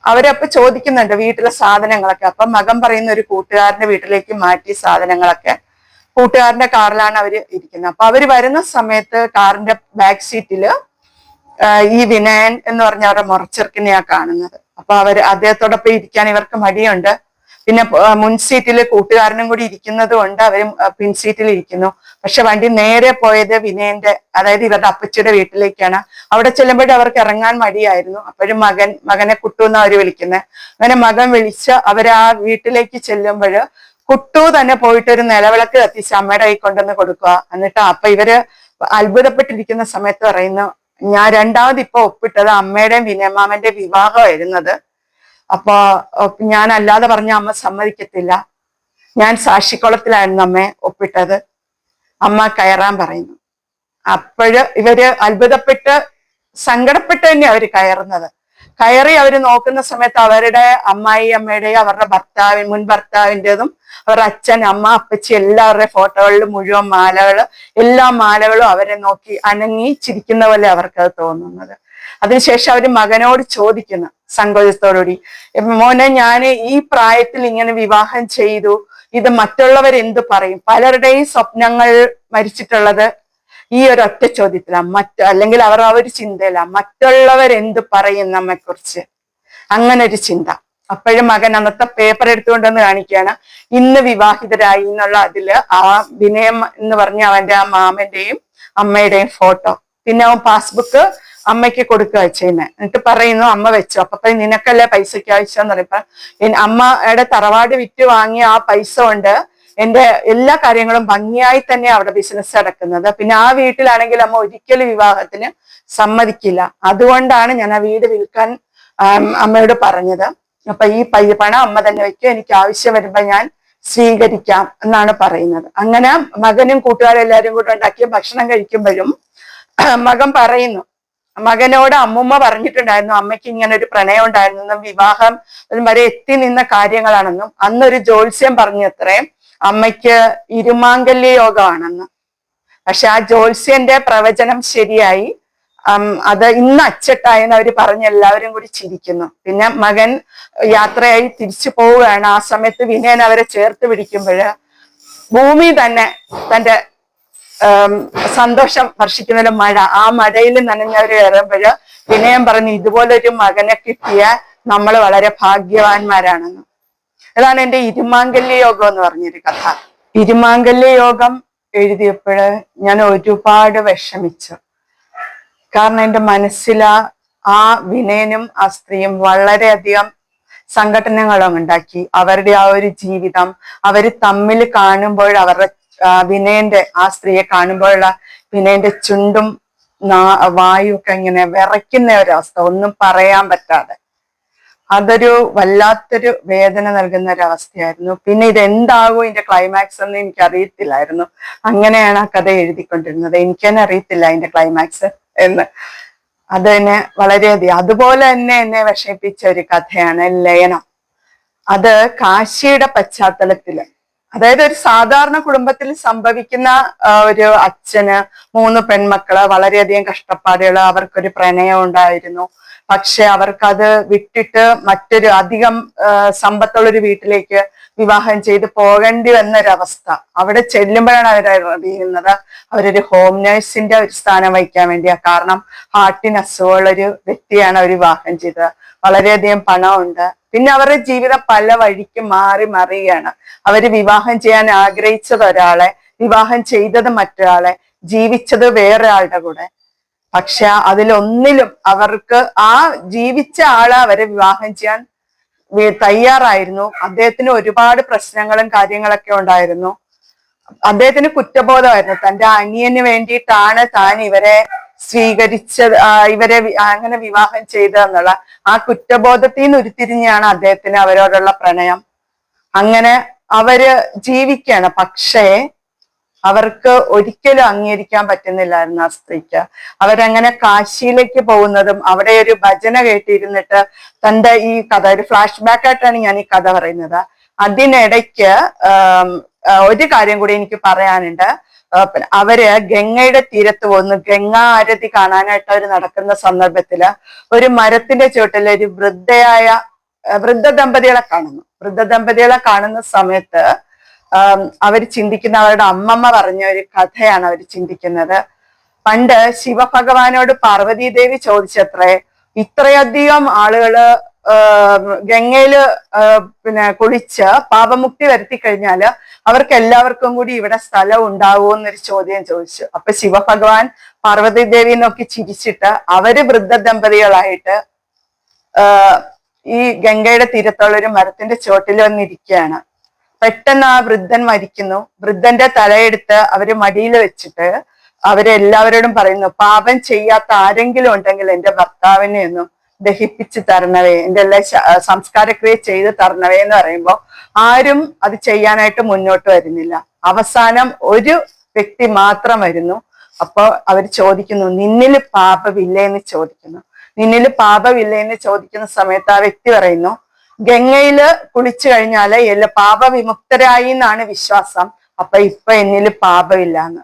അവരപ്പൊ ചോദിക്കുന്നുണ്ട് വീട്ടിലെ സാധനങ്ങളൊക്കെ. അപ്പൊ മകൻ പറയുന്ന ഒരു കൂട്ടുകാരന്റെ വീട്ടിലേക്ക് മാറ്റി സാധനങ്ങളൊക്കെ. കൂട്ടുകാരന്റെ കാറിലാണ് അവര് ഇരിക്കുന്നത്. അപ്പൊ അവര് വരുന്ന സമയത്ത് കാറിന്റെ ബാക്ക് സീറ്റില് ഈ വിനയൻ എന്ന് പറഞ്ഞ അവരുടെ മുറച്ചെറുക്കിനെയാ കാണുന്നത്. അപ്പൊ അദ്ദേഹത്തോടൊപ്പം ഇരിക്കാൻ ഇവർക്ക് മടിയുണ്ട്. പിന്നെ മുൻസീറ്റിൽ കൂട്ടുകാരനും കൂടി ഇരിക്കുന്നത് കൊണ്ട് അവരും പിൻസീറ്റിൽ ഇരിക്കുന്നു. പക്ഷെ വണ്ടി നേരെ പോയത് വിനയന്റെ, അതായത് ഇവരുടെ അപ്പച്ചിയുടെ വീട്ടിലേക്കാണ്. അവിടെ ചെല്ലുമ്പോഴും അവർക്ക് ഇറങ്ങാൻ മടിയായിരുന്നു. അപ്പോഴും മകനെ കുട്ടു എന്ന് അവര് വിളിക്കുന്നത്. അങ്ങനെ മകൻ വിളിച്ച് അവര് ആ വീട്ടിലേക്ക് ചെല്ലുമ്പോൾ കുട്ടു തന്നെ പോയിട്ട് ഒരു നിലവിളക്ക് കത്തിച്ച് അമ്മയുടെ കൈ കൊണ്ടുവന്ന് കൊടുക്കുക. എന്നിട്ട് അപ്പൊ ഇവര് അത്ഭുതപ്പെട്ടിരിക്കുന്ന സമയത്ത് പറയുന്നു, ഞാൻ രണ്ടാമത് ഇപ്പൊ ഒപ്പിട്ടത് അമ്മയുടെയും വിനയമാമന്റെ വിവാഹമായിരുന്നത്, അപ്പൊ ഞാൻ അല്ലാതെ പറഞ്ഞ അമ്മ സമ്മതിക്കത്തില്ല, ഞാൻ സാക്ഷിക്കുളത്തിലായിരുന്നു അമ്മയെ ഒപ്പിട്ടത്. അമ്മ കയറാൻ പറയുന്നു. ഇവര് അത്ഭുതപ്പെട്ട് സങ്കടപ്പെട്ട് തന്നെ അവര് കയറുന്നത്. കയറി അവര് നോക്കുന്ന സമയത്ത് അവരുടെ അമ്മയുടെയും അവരുടെ മുൻ ഭർത്താവിൻ്റെതും അവരുടെ അച്ഛൻ, അമ്മ, അപ്പച്ചി എല്ലാവരുടെ ഫോട്ടോകളിലും മുഴുവൻ മാലകള്, എല്ലാ മാലകളും അവരെ നോക്കി അനങ്ങി ചിരിക്കുന്ന പോലെ അവർക്കത് തോന്നുന്നത്. അതിനുശേഷം അവര് മകനോട് ചോദിക്കുന്നു സങ്കോചത്തോടുകൂടി, മോനെ, ഞാൻ ഈ പ്രായത്തിൽ ഇങ്ങനെ വിവാഹം ചെയ്തു, ഇത് മറ്റുള്ളവരെന്ത് പറയും? പലരുടെയും സ്വപ്നങ്ങൾ മരിച്ചിട്ടുള്ളത് ഈ ഒരു ഒറ്റ ചോദ്യത്തിലാണ്. അല്ലെങ്കിൽ അവർ ആ ഒരു ചിന്തയിലാണ്, മറ്റുള്ളവരെന്ത് പറയും നമ്മെക്കുറിച്ച്, അങ്ങനെ ഒരു ചിന്ത. അപ്പോഴും മകൻ അന്നത്തെ പേപ്പർ എടുത്തുകൊണ്ടെന്ന് കാണിക്കുകയാണ്, ഇന്ന് വിവാഹിതരായി എന്നുള്ള അതില് ആ വിനയം എന്ന് പറഞ്ഞ അവന്റെ ആ മാമന്റെയും അമ്മയുടെയും ഫോട്ടോ. പിന്നെ അവൻ പാസ്ബുക്ക് അമ്മയ്ക്ക് കൊടുക്കുക ചെയ്യുന്നത്. എന്നിട്ട് പറയുന്നു, അമ്മ വെച്ചു. അപ്പൊ നിനക്കല്ലേ പൈസയ്ക്ക് ആവശ്യം എന്ന് പറയുമ്പോ, അമ്മയുടെ തറവാട് വിറ്റ് വാങ്ങിയ ആ പൈസ കൊണ്ട് എന്റെ എല്ലാ കാര്യങ്ങളും ഭംഗിയായി തന്നെ അവിടെ ബിസിനസ് നടക്കുന്നത്. പിന്നെ ആ വീട്ടിലാണെങ്കിൽ അമ്മ ഒരിക്കലും വിവാഹത്തിന് സമ്മതിക്കില്ല. അതുകൊണ്ടാണ് ഞാൻ ആ വീട് വിൽക്കാൻ അമ്മയോട് പറഞ്ഞത്. അപ്പൊ ഈ പണം അമ്മ തന്നെ വെക്കും, എനിക്ക് ആവശ്യം വരുമ്പോ ഞാൻ സ്വീകരിക്കാം എന്നാണ് പറയുന്നത്. അങ്ങനെ മകനും കൂട്ടുകാരെല്ലാരും കൂടെ ഉണ്ടാക്കിയ ഭക്ഷണം കഴിക്കുമ്പോഴും മകൻ പറയുന്നു, മകനോട് അമ്മുമ്മ പറഞ്ഞിട്ടുണ്ടായിരുന്നു അമ്മയ്ക്ക് ഇങ്ങനെ ഒരു പ്രണയം ഉണ്ടായിരുന്നെന്നും വിവാഹം വരെ എത്തി നിന്ന കാര്യങ്ങളാണെന്നും അന്നൊരു ജ്യോത്സ്യം പറഞ്ഞത്രേ അമ്മയ്ക്ക് ഇരുമാംഗല്യ യോഗമാണെന്ന്. പക്ഷെ ആ ജ്യോത്സ്യന്റെ പ്രവചനം ശരിയായി. അത് ഇന്ന് അച്ചട്ടായെന്ന് അവര് പറഞ്ഞ് എല്ലാവരും കൂടി ചിരിക്കുന്നു. പിന്നെ മകൻ യാത്രയായി തിരിച്ചു പോവുകയാണ്. ആ സമയത്ത് വിനയൻ അവരെ ചേർത്ത് പിടിക്കുമ്പോഴ് ഭൂമി തന്നെ തന്റെ സന്തോഷം വർഷിക്കുന്ന മഴ, ആ മഴയിൽ നനഞ്ഞവര് കയറുമ്പോഴ് വിനയം പറഞ്ഞു, ഇതുപോലൊരു മകനെ കിട്ടിയ നമ്മൾ വളരെ ഭാഗ്യവാന്മാരാണെന്ന്. അതാണ് എന്റെ ഇരുമാംഗല്യ യോഗം എന്ന് പറഞ്ഞൊരു കഥ. ഇരുമാംഗല്യ യോഗം എഴുതിയപ്പോഴ് ഞാൻ ഒരുപാട് വിഷമിച്ചു. കാരണം എന്റെ മനസ്സിൽ ആ വിനയനും ആ സ്ത്രീയും വളരെയധികം സംഘടനകളും ഉണ്ടാക്കി. അവരുടെ ആ ഒരു ജീവിതം അവര് തമ്മിൽ കാണുമ്പോൾ, അവരുടെ വിനയന്റെ ആ സ്ത്രീയെ കാണുമ്പോഴുള്ള വിനയന്റെ ചുണ്ടും വായും ഒക്കെ ഇങ്ങനെ വിറയ്ക്കുന്ന ഒരവസ്ഥ, ഒന്നും പറയാൻ പറ്റാതെ. അതൊരു വല്ലാത്തൊരു വേദന നൽകുന്ന ഒരവസ്ഥയായിരുന്നു. പിന്നെ ഇതെന്താകും ഇതിന്റെ ക്ലൈമാക്സ് എന്ന് എനിക്ക് അറിയത്തില്ലായിരുന്നു. അങ്ങനെയാണ് ആ കഥ എഴുതിക്കൊണ്ടിരുന്നത്. എനിക്ക് തന്നെ അറിയത്തില്ല അതിന്റെ ക്ലൈമാക്സ് എന്ന്. അത് തന്നെ വളരെയധികം അതുപോലെ തന്നെ എന്നെ വിഷമിപ്പിച്ച ഒരു കഥയാണ് ലയനം. അത് കാശിയുടെ പശ്ചാത്തലത്തില്, അതായത് ഒരു സാധാരണ കുടുംബത്തിൽ സംഭവിക്കുന്ന ഒരു അച്ഛന് 3 പെൺമക്കള്, വളരെയധികം കഷ്ടപ്പാടുകൾ, അവർക്കൊരു പ്രണയം ഉണ്ടായിരുന്നു. പക്ഷെ അവർക്കത് വിട്ടിട്ട് മറ്റൊരു അധികം സമ്പത്തുള്ളൊരു വീട്ടിലേക്ക് വിവാഹം ചെയ്ത് പോകേണ്ടി വന്നൊരവസ്ഥ. അവിടെ ചെല്ലുമ്പോഴാണ് അവരറിയുന്നത് അവരൊരു ഹോം നേഴ്സിന്റെ ഒരു സ്ഥാനം വഹിക്കാൻ വേണ്ടിയാ. കാരണം ഹാർട്ടിന് അസുഖമുള്ളൊരു വ്യക്തിയാണ് അവർ വിവാഹം ചെയ്തത്. വളരെയധികം പണമുണ്ട്. പിന്നെ അവരുടെ ജീവിതം പല വഴിക്ക് മാറി മറിയുകയാണ്. അവര് വിവാഹം ചെയ്യാൻ ആഗ്രഹിച്ചത് ഒരാളെ, വിവാഹം ചെയ്തത് മറ്റൊരാളെ, ജീവിച്ചത് വേറെ ആളുടെ കൂടെ. പക്ഷെ അതിലൊന്നിലും അവർക്ക് ആ ജീവിച്ച ആളെ അവരെ വിവാഹം ചെയ്യാൻ തയ്യാറായിരുന്നു. അദ്ദേഹത്തിന് ഒരുപാട് പ്രശ്നങ്ങളും കാര്യങ്ങളൊക്കെ ഉണ്ടായിരുന്നു. അദ്ദേഹത്തിന് കുറ്റബോധമായിരുന്നു. തന്റെ അനിയന് വേണ്ടിയിട്ടാണ് താൻ ഇവരെ സ്വീകരിച്ചത്, ഇവരെ അങ്ങനെ വിവാഹം ചെയ്തതെന്നുള്ള ആ കുറ്റബോധത്തിൽ നിന്ന് ഉരുത്തിരിഞ്ഞാണ് അദ്ദേഹത്തിന് അവരോടുള്ള പ്രണയം. അങ്ങനെ അവര് ജീവിക്കുകയാണ്. പക്ഷേ അവർക്ക് ഒരിക്കലും അംഗീകരിക്കാൻ പറ്റുന്നില്ലായിരുന്നു ആ സ്ത്രീക്ക്. അവരങ്ങനെ കാശിയിലേക്ക് പോകുന്നതും അവിടെ ഒരു ഭജന കേട്ടിരുന്നിട്ട് തന്റെ ഈ കഥ ഒരു ഫ്ലാഷ് ബാക്ക് ആയിട്ടാണ് ഞാൻ ഈ കഥ പറയുന്നത്. അതിനിടയ്ക്ക് ഒരു കാര്യം കൂടി എനിക്ക് പറയാനുണ്ട്. അവര് ഗംഗയുടെ തീരത്ത് പോകുന്നു. ഗംഗാ ആരതി കാണാനായിട്ട് അവർ നടക്കുന്ന സന്ദർഭത്തില് ഒരു മരത്തിന്റെ ചുവട്ടിൽ ഒരു വൃദ്ധ ദമ്പതികളെ കാണുന്നു. വൃദ്ധ ദമ്പതികളെ കാണുന്ന സമയത്ത് അവർ ചിന്തിക്കുന്ന, അവരുടെ അമ്മമ്മ പറഞ്ഞ ഒരു കഥയാണ് അവർ ചിന്തിക്കുന്നത്. പണ്ട് ശിവഭഗവാനോട് പാർവതി ദേവി ചോദിച്ചത്രേ, ഇത്രയധികം ആളുകള് ഗംഗയില് കുളിച്ച് പാപമുക്തി വരുത്തി കഴിഞ്ഞാല് അവർക്ക് എല്ലാവർക്കും കൂടി ഇവിടെ സ്ഥലം ഉണ്ടാവുമോ എന്നൊരു ചോദ്യം ചോദിച്ചു. അപ്പൊ ശിവഭഗവാൻ പാർവതി ദേവിയെ നോക്കി ചിരിച്ചിട്ട് അവര് വൃദ്ധ ദമ്പതികളായിട്ട് ഈ ഗംഗയുടെ തീരത്തുള്ള ഒരു മരത്തിന്റെ ചുവട്ടിൽ വന്നിരിക്കുകയാണ്. പെട്ടെന്ന് ആ വൃദ്ധൻ മരിക്കുന്നു. വൃദ്ധന്റെ തലയെടുത്ത് അവര് മടിയിൽ വെച്ചിട്ട് അവരെല്ലാവരോടും പറയുന്നു, പാപം ചെയ്യാത്ത ആരെങ്കിലും ഉണ്ടെങ്കിൽ എന്റെ ഭർത്താവിനെ ഒന്നും ദഹിപ്പിച്ച് തരണവേ, എന്റെ എല്ലാം സംസ്കാരക്രിയ ചെയ്ത് തരണവേ എന്ന് പറയുമ്പോൾ ആരും അത് ചെയ്യാനായിട്ട് മുന്നോട്ട് വരുന്നില്ല. അവസാനം ഒരു വ്യക്തി മാത്രം വരുന്നു. അപ്പൊ അവർ ചോദിക്കുന്നു, നിന്നിൽ പാപമില്ലേ എന്ന് ചോദിക്കുന്നു. നിന്നിൽ പാപമില്ലേ എന്ന് ചോദിക്കുന്ന സമയത്ത് ആ വ്യക്തി പറയുന്നു, ഗംഗയില് കുളിച്ചു കഴിഞ്ഞാല് എല്ലാ പാപവിമുക്തരായി എന്നാണ് വിശ്വാസം, അപ്പൊ ഇപ്പൊ എന്നിൽ പാപമില്ല എന്ന്.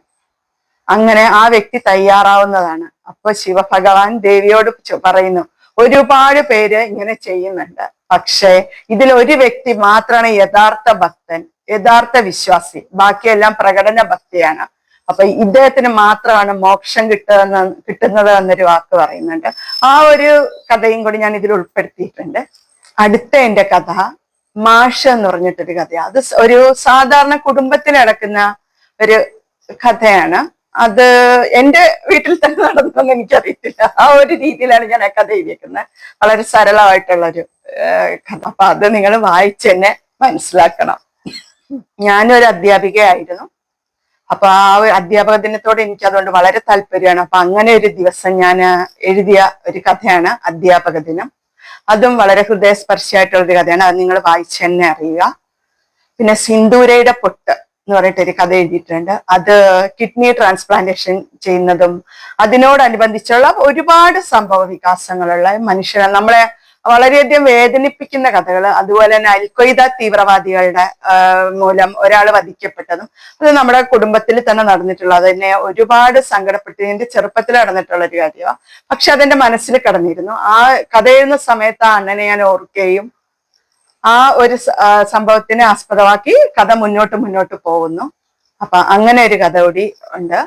അങ്ങനെ ആ വ്യക്തി തയ്യാറാവുന്നതാണ്. അപ്പൊ ശിവഭഗവാൻ ദേവിയോട് പറയുന്നു, ഒരുപാട് പേര് ഇങ്ങനെ ചെയ്യുന്നുണ്ട്, പക്ഷേ ഇതിൽ ഒരു വ്യക്തി മാത്രമാണ് യഥാർത്ഥ ഭക്തൻ, യഥാർത്ഥ വിശ്വാസി, ബാക്കിയെല്ലാം പ്രകടന ഭക്തിയാണ്. അപ്പൊ ഇദ്ദേഹത്തിന് മാത്രമാണ് മോക്ഷം കിട്ടുന്നത് എന്നൊരു വാക്ക് പറയുന്നുണ്ട്. ആ ഒരു കഥയും കൂടി ഞാൻ ഇതിൽ ഉൾപ്പെടുത്തിയിട്ടുണ്ട്. അടുത്ത എന്റെ കഥ മാഷ് എന്ന് പറഞ്ഞിട്ടൊരു കഥയാണ്. അത് ഒരു സാധാരണ കുടുംബത്തിൽ നടക്കുന്ന ഒരു കഥയാണ്. അത് എന്റെ വീട്ടിൽ തന്നെ നടന്നതെന്ന് എനിക്കറിയത്തില്ല. ആ ഒരു രീതിയിലാണ് ഞാൻ ആ കഥ എഴുതിയേക്കുന്നത്. വളരെ സരളമായിട്ടുള്ളൊരു കഥ. അപ്പൊ അത് നിങ്ങൾ വായിച്ച് തന്നെ മനസ്സിലാക്കണം. ഞാനൊരു അധ്യാപികയായിരുന്നു. അപ്പൊ ആ ഒരു അധ്യാപക ദിനത്തോട് എനിക്ക് അതുകൊണ്ട് വളരെ താല്പര്യമാണ്. അപ്പൊ അങ്ങനെ ഒരു ദിവസം ഞാൻ എഴുതിയ ഒരു കഥയാണ് അധ്യാപക ദിനം. അതും വളരെ ഹൃദയസ്പർശിയായിട്ടുള്ളൊരു കഥയാണ്. അത് നിങ്ങൾ വായിച്ച് തന്നെ അറിയുക. പിന്നെ സിന്ദൂരയുടെ പൊട്ട് എന്ന് പറഞ്ഞിട്ടൊരു കഥ എഴുതിയിട്ടുണ്ട്. അത് കിഡ്നി ട്രാൻസ്പ്ലാന്റേഷൻ ചെയ്യുന്നതും അതിനോടനുബന്ധിച്ചുള്ള ഒരുപാട് സംഭവ വികാസങ്ങളുള്ള മനുഷ്യരെ നമ്മളെ വളരെയധികം വേദനിപ്പിക്കുന്ന കഥകൾ. അതുപോലെ തന്നെ അൽഖ്വയ്ദ തീവ്രവാദികളുടെ മൂലം ഒരാൾ വധിക്കപ്പെട്ടതും അത് നമ്മുടെ കുടുംബത്തിൽ തന്നെ നടന്നിട്ടുള്ള, അതിനെ ഒരുപാട് സങ്കടപ്പെട്ടു. എന്റെ ചെറുപ്പത്തിൽ നടന്നിട്ടുള്ള ഒരു കാര്യമാണ്. പക്ഷെ അതെന്റെ മനസ്സിൽ കടന്നിരുന്നു. ആ കഥ എഴുതുന്ന സമയത്ത് ആ അണ്ണനെ ഞാൻ ഓർക്കുകയും ആ ഒരു സംഭവത്തിനെ ആസ്പദമാക്കി കഥ മുന്നോട്ട് പോകുന്നു. അപ്പൊ അങ്ങനെ ഒരു കഥ കൂടി ഉണ്ട്.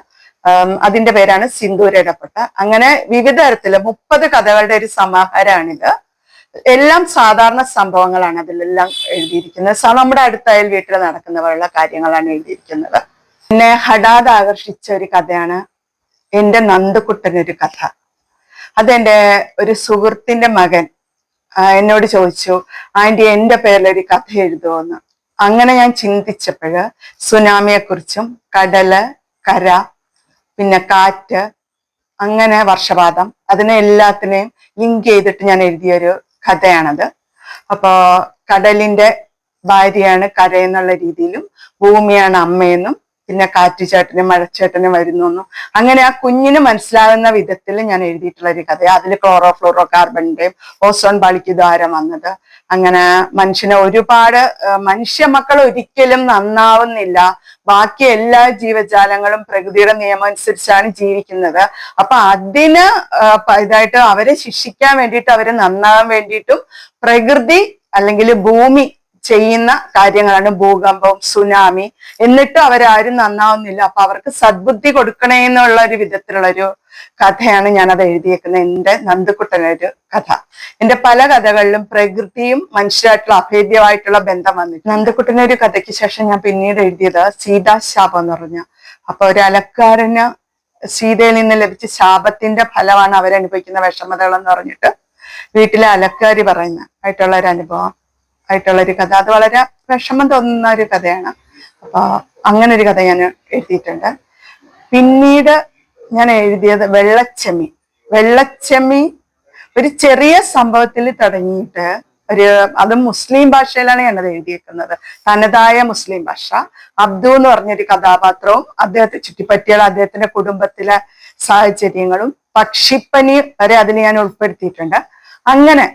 അതിന്റെ പേരാണ് സിന്ദൂരയുടെ പൊട്ട്. അങ്ങനെ വിവിധ തരത്തില് 30 കഥകളുടെ ഒരു സമാഹാരമാണിത്. എല്ലാം സാധാരണ സംഭവങ്ങളാണ് അതിലെല്ലാം എഴുതിയിരിക്കുന്നത്. നമ്മുടെ അടുത്ത അയൽ വീട്ടിൽ നടക്കുന്ന പോലുള്ള കാര്യങ്ങളാണ് എഴുതിയിരിക്കുന്നത്. എന്നെ ഹഠാത് ആകർഷിച്ച ഒരു കഥയാണ് എന്റെ നന്ദുക്കുട്ടനൊരു കഥ. അതെന്റെ ഒരു സുഹൃത്തിന്റെ മകൻ എന്നോട് ചോദിച്ചു, ആന്റി എന്റെ പേരിലൊരു കഥ എഴുതുമോന്ന്. അങ്ങനെ ഞാൻ ചിന്തിച്ചപ്പോഴ് സുനാമിയെ കുറിച്ചും കടല്, കര, പിന്നെ കാറ്റ്, അങ്ങനെ വർഷപാതം, അതിനെ എല്ലാത്തിനെയും ലിങ്ക് ചെയ്തിട്ട് ഞാൻ എഴുതിയൊരു കഥയാണത്. അപ്പോ കടലിന്റെ ഭാര്യയാണ് കര എന്നുള്ള രീതിയിലും, ഭൂമിയാണ് അമ്മയെന്നും, പിന്നെ കാറ്റുചേട്ടനും മഴച്ചേട്ടനും വരുന്നു എന്നും, അങ്ങനെ ആ കുഞ്ഞിന് മനസ്സിലാകുന്ന വിധത്തിൽ ഞാൻ എഴുതിയിട്ടുള്ള ഒരു കഥ. അതിൽ ക്ലോറോ ഫ്ലോറോ കാർബണിന്റെയും ഓസോൺ പാളിക്ക് ദ്വാരം വന്നത്, അങ്ങനെ മനുഷ്യനെ ഒരുപാട് മനുഷ്യ മക്കൾ ഒരിക്കലും നന്നാവുന്നില്ല, ബാക്കി എല്ലാ ജീവജാലങ്ങളും പ്രകൃതിയുടെ നിയമം അനുസരിച്ചാണ് ജീവിക്കുന്നത്. അപ്പൊ അതിന് ഇതായിട്ട് അവരെ ശിക്ഷിക്കാൻ വേണ്ടിയിട്ട്, അവരെ നന്നാവാൻ വേണ്ടിയിട്ടും പ്രകൃതി അല്ലെങ്കിൽ ഭൂമി ചെയ്യുന്ന കാര്യങ്ങളാണ് ഭൂകമ്പം, സുനാമി. എന്നിട്ടും അവരാരും നന്നാവുന്നില്ല. അപ്പൊ അവർക്ക് സദ്ബുദ്ധി കൊടുക്കണേ എന്നുള്ള ഒരു വിധത്തിലുള്ളൊരു കഥയാണ് ഞാനത് എഴുതിയേക്കുന്നത്. എന്റെ നന്ദുക്കുട്ടനൊരു കഥ. എന്റെ പല കഥകളിലും പ്രകൃതിയും മനുഷ്യരായിട്ടുള്ള അഭേദ്യമായിട്ടുള്ള ബന്ധം വന്നിട്ട്. നന്ദുക്കുട്ടനൊരു കഥയ്ക്ക് ശേഷം ഞാൻ പിന്നീട് എഴുതിയത് സീതാശാപം എന്ന് പറഞ്ഞ. അപ്പൊ ഒരു അലക്കാരന് സീതയിൽ നിന്ന് ലഭിച്ച ശാപത്തിന്റെ ഫലമാണ് അവരനുഭവിക്കുന്ന വിഷമതകൾ എന്ന് പറഞ്ഞിട്ട് വീട്ടിലെ അലക്കാരി പറയുന്ന ആയിട്ടുള്ള ഒരു അനുഭവം ആയിട്ടുള്ള ഒരു കഥ. അത് വളരെ വിഷമം തോന്നുന്ന ഒരു കഥയാണ്. അപ്പൊ അങ്ങനെ ഒരു കഥ ഞാൻ എഴുതിയിട്ടുണ്ട്. പിന്നീട് ഞാൻ എഴുതിയത് വെള്ളച്ചെമ്മി ഒരു ചെറിയ സംഭവത്തിൽ തുടങ്ങിയിട്ട് അത് മുസ്ലിം ഭാഷയിലാണ് ഞാനത് എഴുതിയേക്കുന്നത്. തനതായ മുസ്ലിം ഭാഷ. അബ്ദു എന്ന് പറഞ്ഞൊരു കഥാപാത്രവും അദ്ദേഹത്തെ ചുറ്റിപ്പറ്റിയുള്ള അദ്ദേഹത്തിന്റെ കുടുംബത്തിലെ സാഹചര്യങ്ങളും പക്ഷിപ്പനി വരെ അതിന് ഞാൻ ഉൾപ്പെടുത്തിയിട്ടുണ്ട്. അങ്ങനെ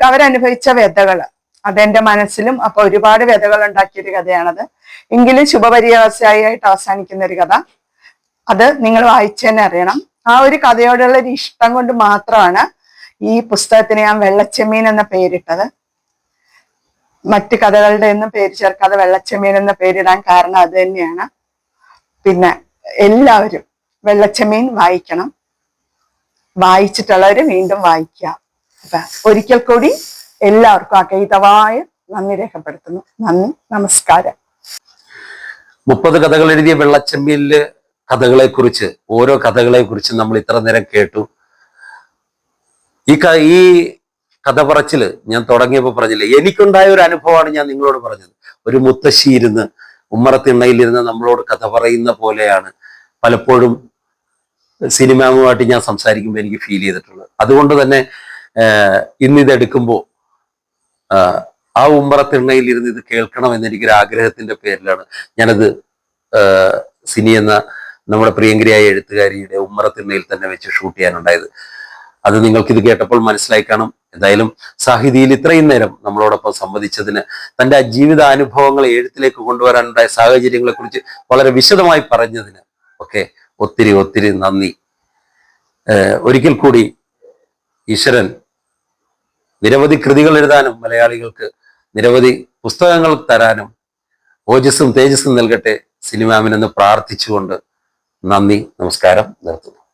അവരനുഭവിച്ച വ്യഥകള് അതെന്റെ മനസ്സിലും അപ്പൊ ഒരുപാട് വ്യഥകൾ ഉണ്ടാക്കിയൊരു കഥയാണത്. എങ്കിലും ശുഭപര്യവസായിട്ട് അവസാനിക്കുന്ന ഒരു കഥ. അത് നിങ്ങൾ വായിച്ചു തന്നെ അറിയണം. ആ ഒരു കഥയോടുള്ള ഒരു ഇഷ്ടം കൊണ്ട് മാത്രമാണ് ഈ പുസ്തകത്തിന് ഞാൻ വെള്ളച്ചെമ്മീൻ എന്ന പേരിട്ടത്. മറ്റു കഥകളുടെ ഒന്നും പേര് ചേർക്കാതെ വെള്ളച്ചെമ്മീൻ എന്ന പേരിടാൻ കാരണം അത് തന്നെയാണ്. പിന്നെ എല്ലാവരും വെള്ളച്ചെമ്മീൻ വായിക്കണം. വായിച്ചിട്ടുള്ളവര് വീണ്ടും വായിക്കുക. അപ്പൊ ഒരിക്കൽ കൂടി എല്ലാവർക്കും അകൈതവായ നന്ദി രേഖപ്പെടുത്തുന്നു. നന്ദി, നമസ്കാരം. 30 കഥകൾ എഴുതിയ വെള്ളച്ചെമ്മീനില് ഓരോ കഥകളെ കുറിച്ച് നമ്മൾ ഇത്ര നേരം കേട്ടു. ഈ കഥ പറച്ചില് ഞാൻ തുടങ്ങിയപ്പോൾ പറഞ്ഞില്ലേ, എനിക്കുണ്ടായ ഒരു അനുഭവമാണ് ഞാൻ നിങ്ങളോട് പറഞ്ഞത്. ഒരു മുത്തശ്ശി ഇരുന്ന് ഉമ്മറത്തിണ്ണയിലിരുന്ന് നമ്മളോട് കഥ പറയുന്ന പോലെയാണ് പലപ്പോഴും സിനിമാവുമായിട്ട് ഞാൻ സംസാരിക്കുമ്പോൾ എനിക്ക് ഫീൽ ചെയ്തിട്ടുള്ളത്. അതുകൊണ്ട് തന്നെ ഇന്നിത് എടുക്കുമ്പോൾ ആ ഉമ്മറത്തിണ്ണയിൽ ഇരുന്ന് ഇത് കേൾക്കണമെന്ന് എനിക്കൊരു ആഗ്രഹത്തിന്റെ പേരിലാണ് ഞാനത് സിനി എന്ന നമ്മുടെ പ്രിയങ്കരിയായ എഴുത്തുകാരിയുടെ ഉമ്മറത്തിണ്ണയിൽ തന്നെ വെച്ച് ഷൂട്ട് ചെയ്യാനുണ്ടായത്. അത് നിങ്ങൾക്കിത് കേട്ടപ്പോൾ മനസ്സിലായി കാണും. എന്തായാലും സാഹിതിയിൽ ഇത്രയും നേരം നമ്മളോടൊപ്പം സംവദിച്ചതിന്, തൻ്റെ ആ ജീവിതാനുഭവങ്ങൾ എഴുത്തിലേക്ക് കൊണ്ടുവരാനുണ്ടായ സാഹചര്യങ്ങളെ കുറിച്ച് വളരെ വിശദമായി പറഞ്ഞതിന് ഒക്കെ ഒത്തിരി ഒത്തിരി നന്ദി. ഒരിക്കൽ കൂടി ഈശ്വരൻ നിരവധി കൃതികൾ എഴുതാനും മലയാളികൾക്ക് നിരവധി പുസ്തകങ്ങൾ തരാനും ഓജസ്സും തേജസ്സും നൽകട്ടെ സിനി മാമിനെന്ന് പ്രാർത്ഥിച്ചുകൊണ്ട് നന്ദി, നമസ്കാരം, നിർത്തുന്നു.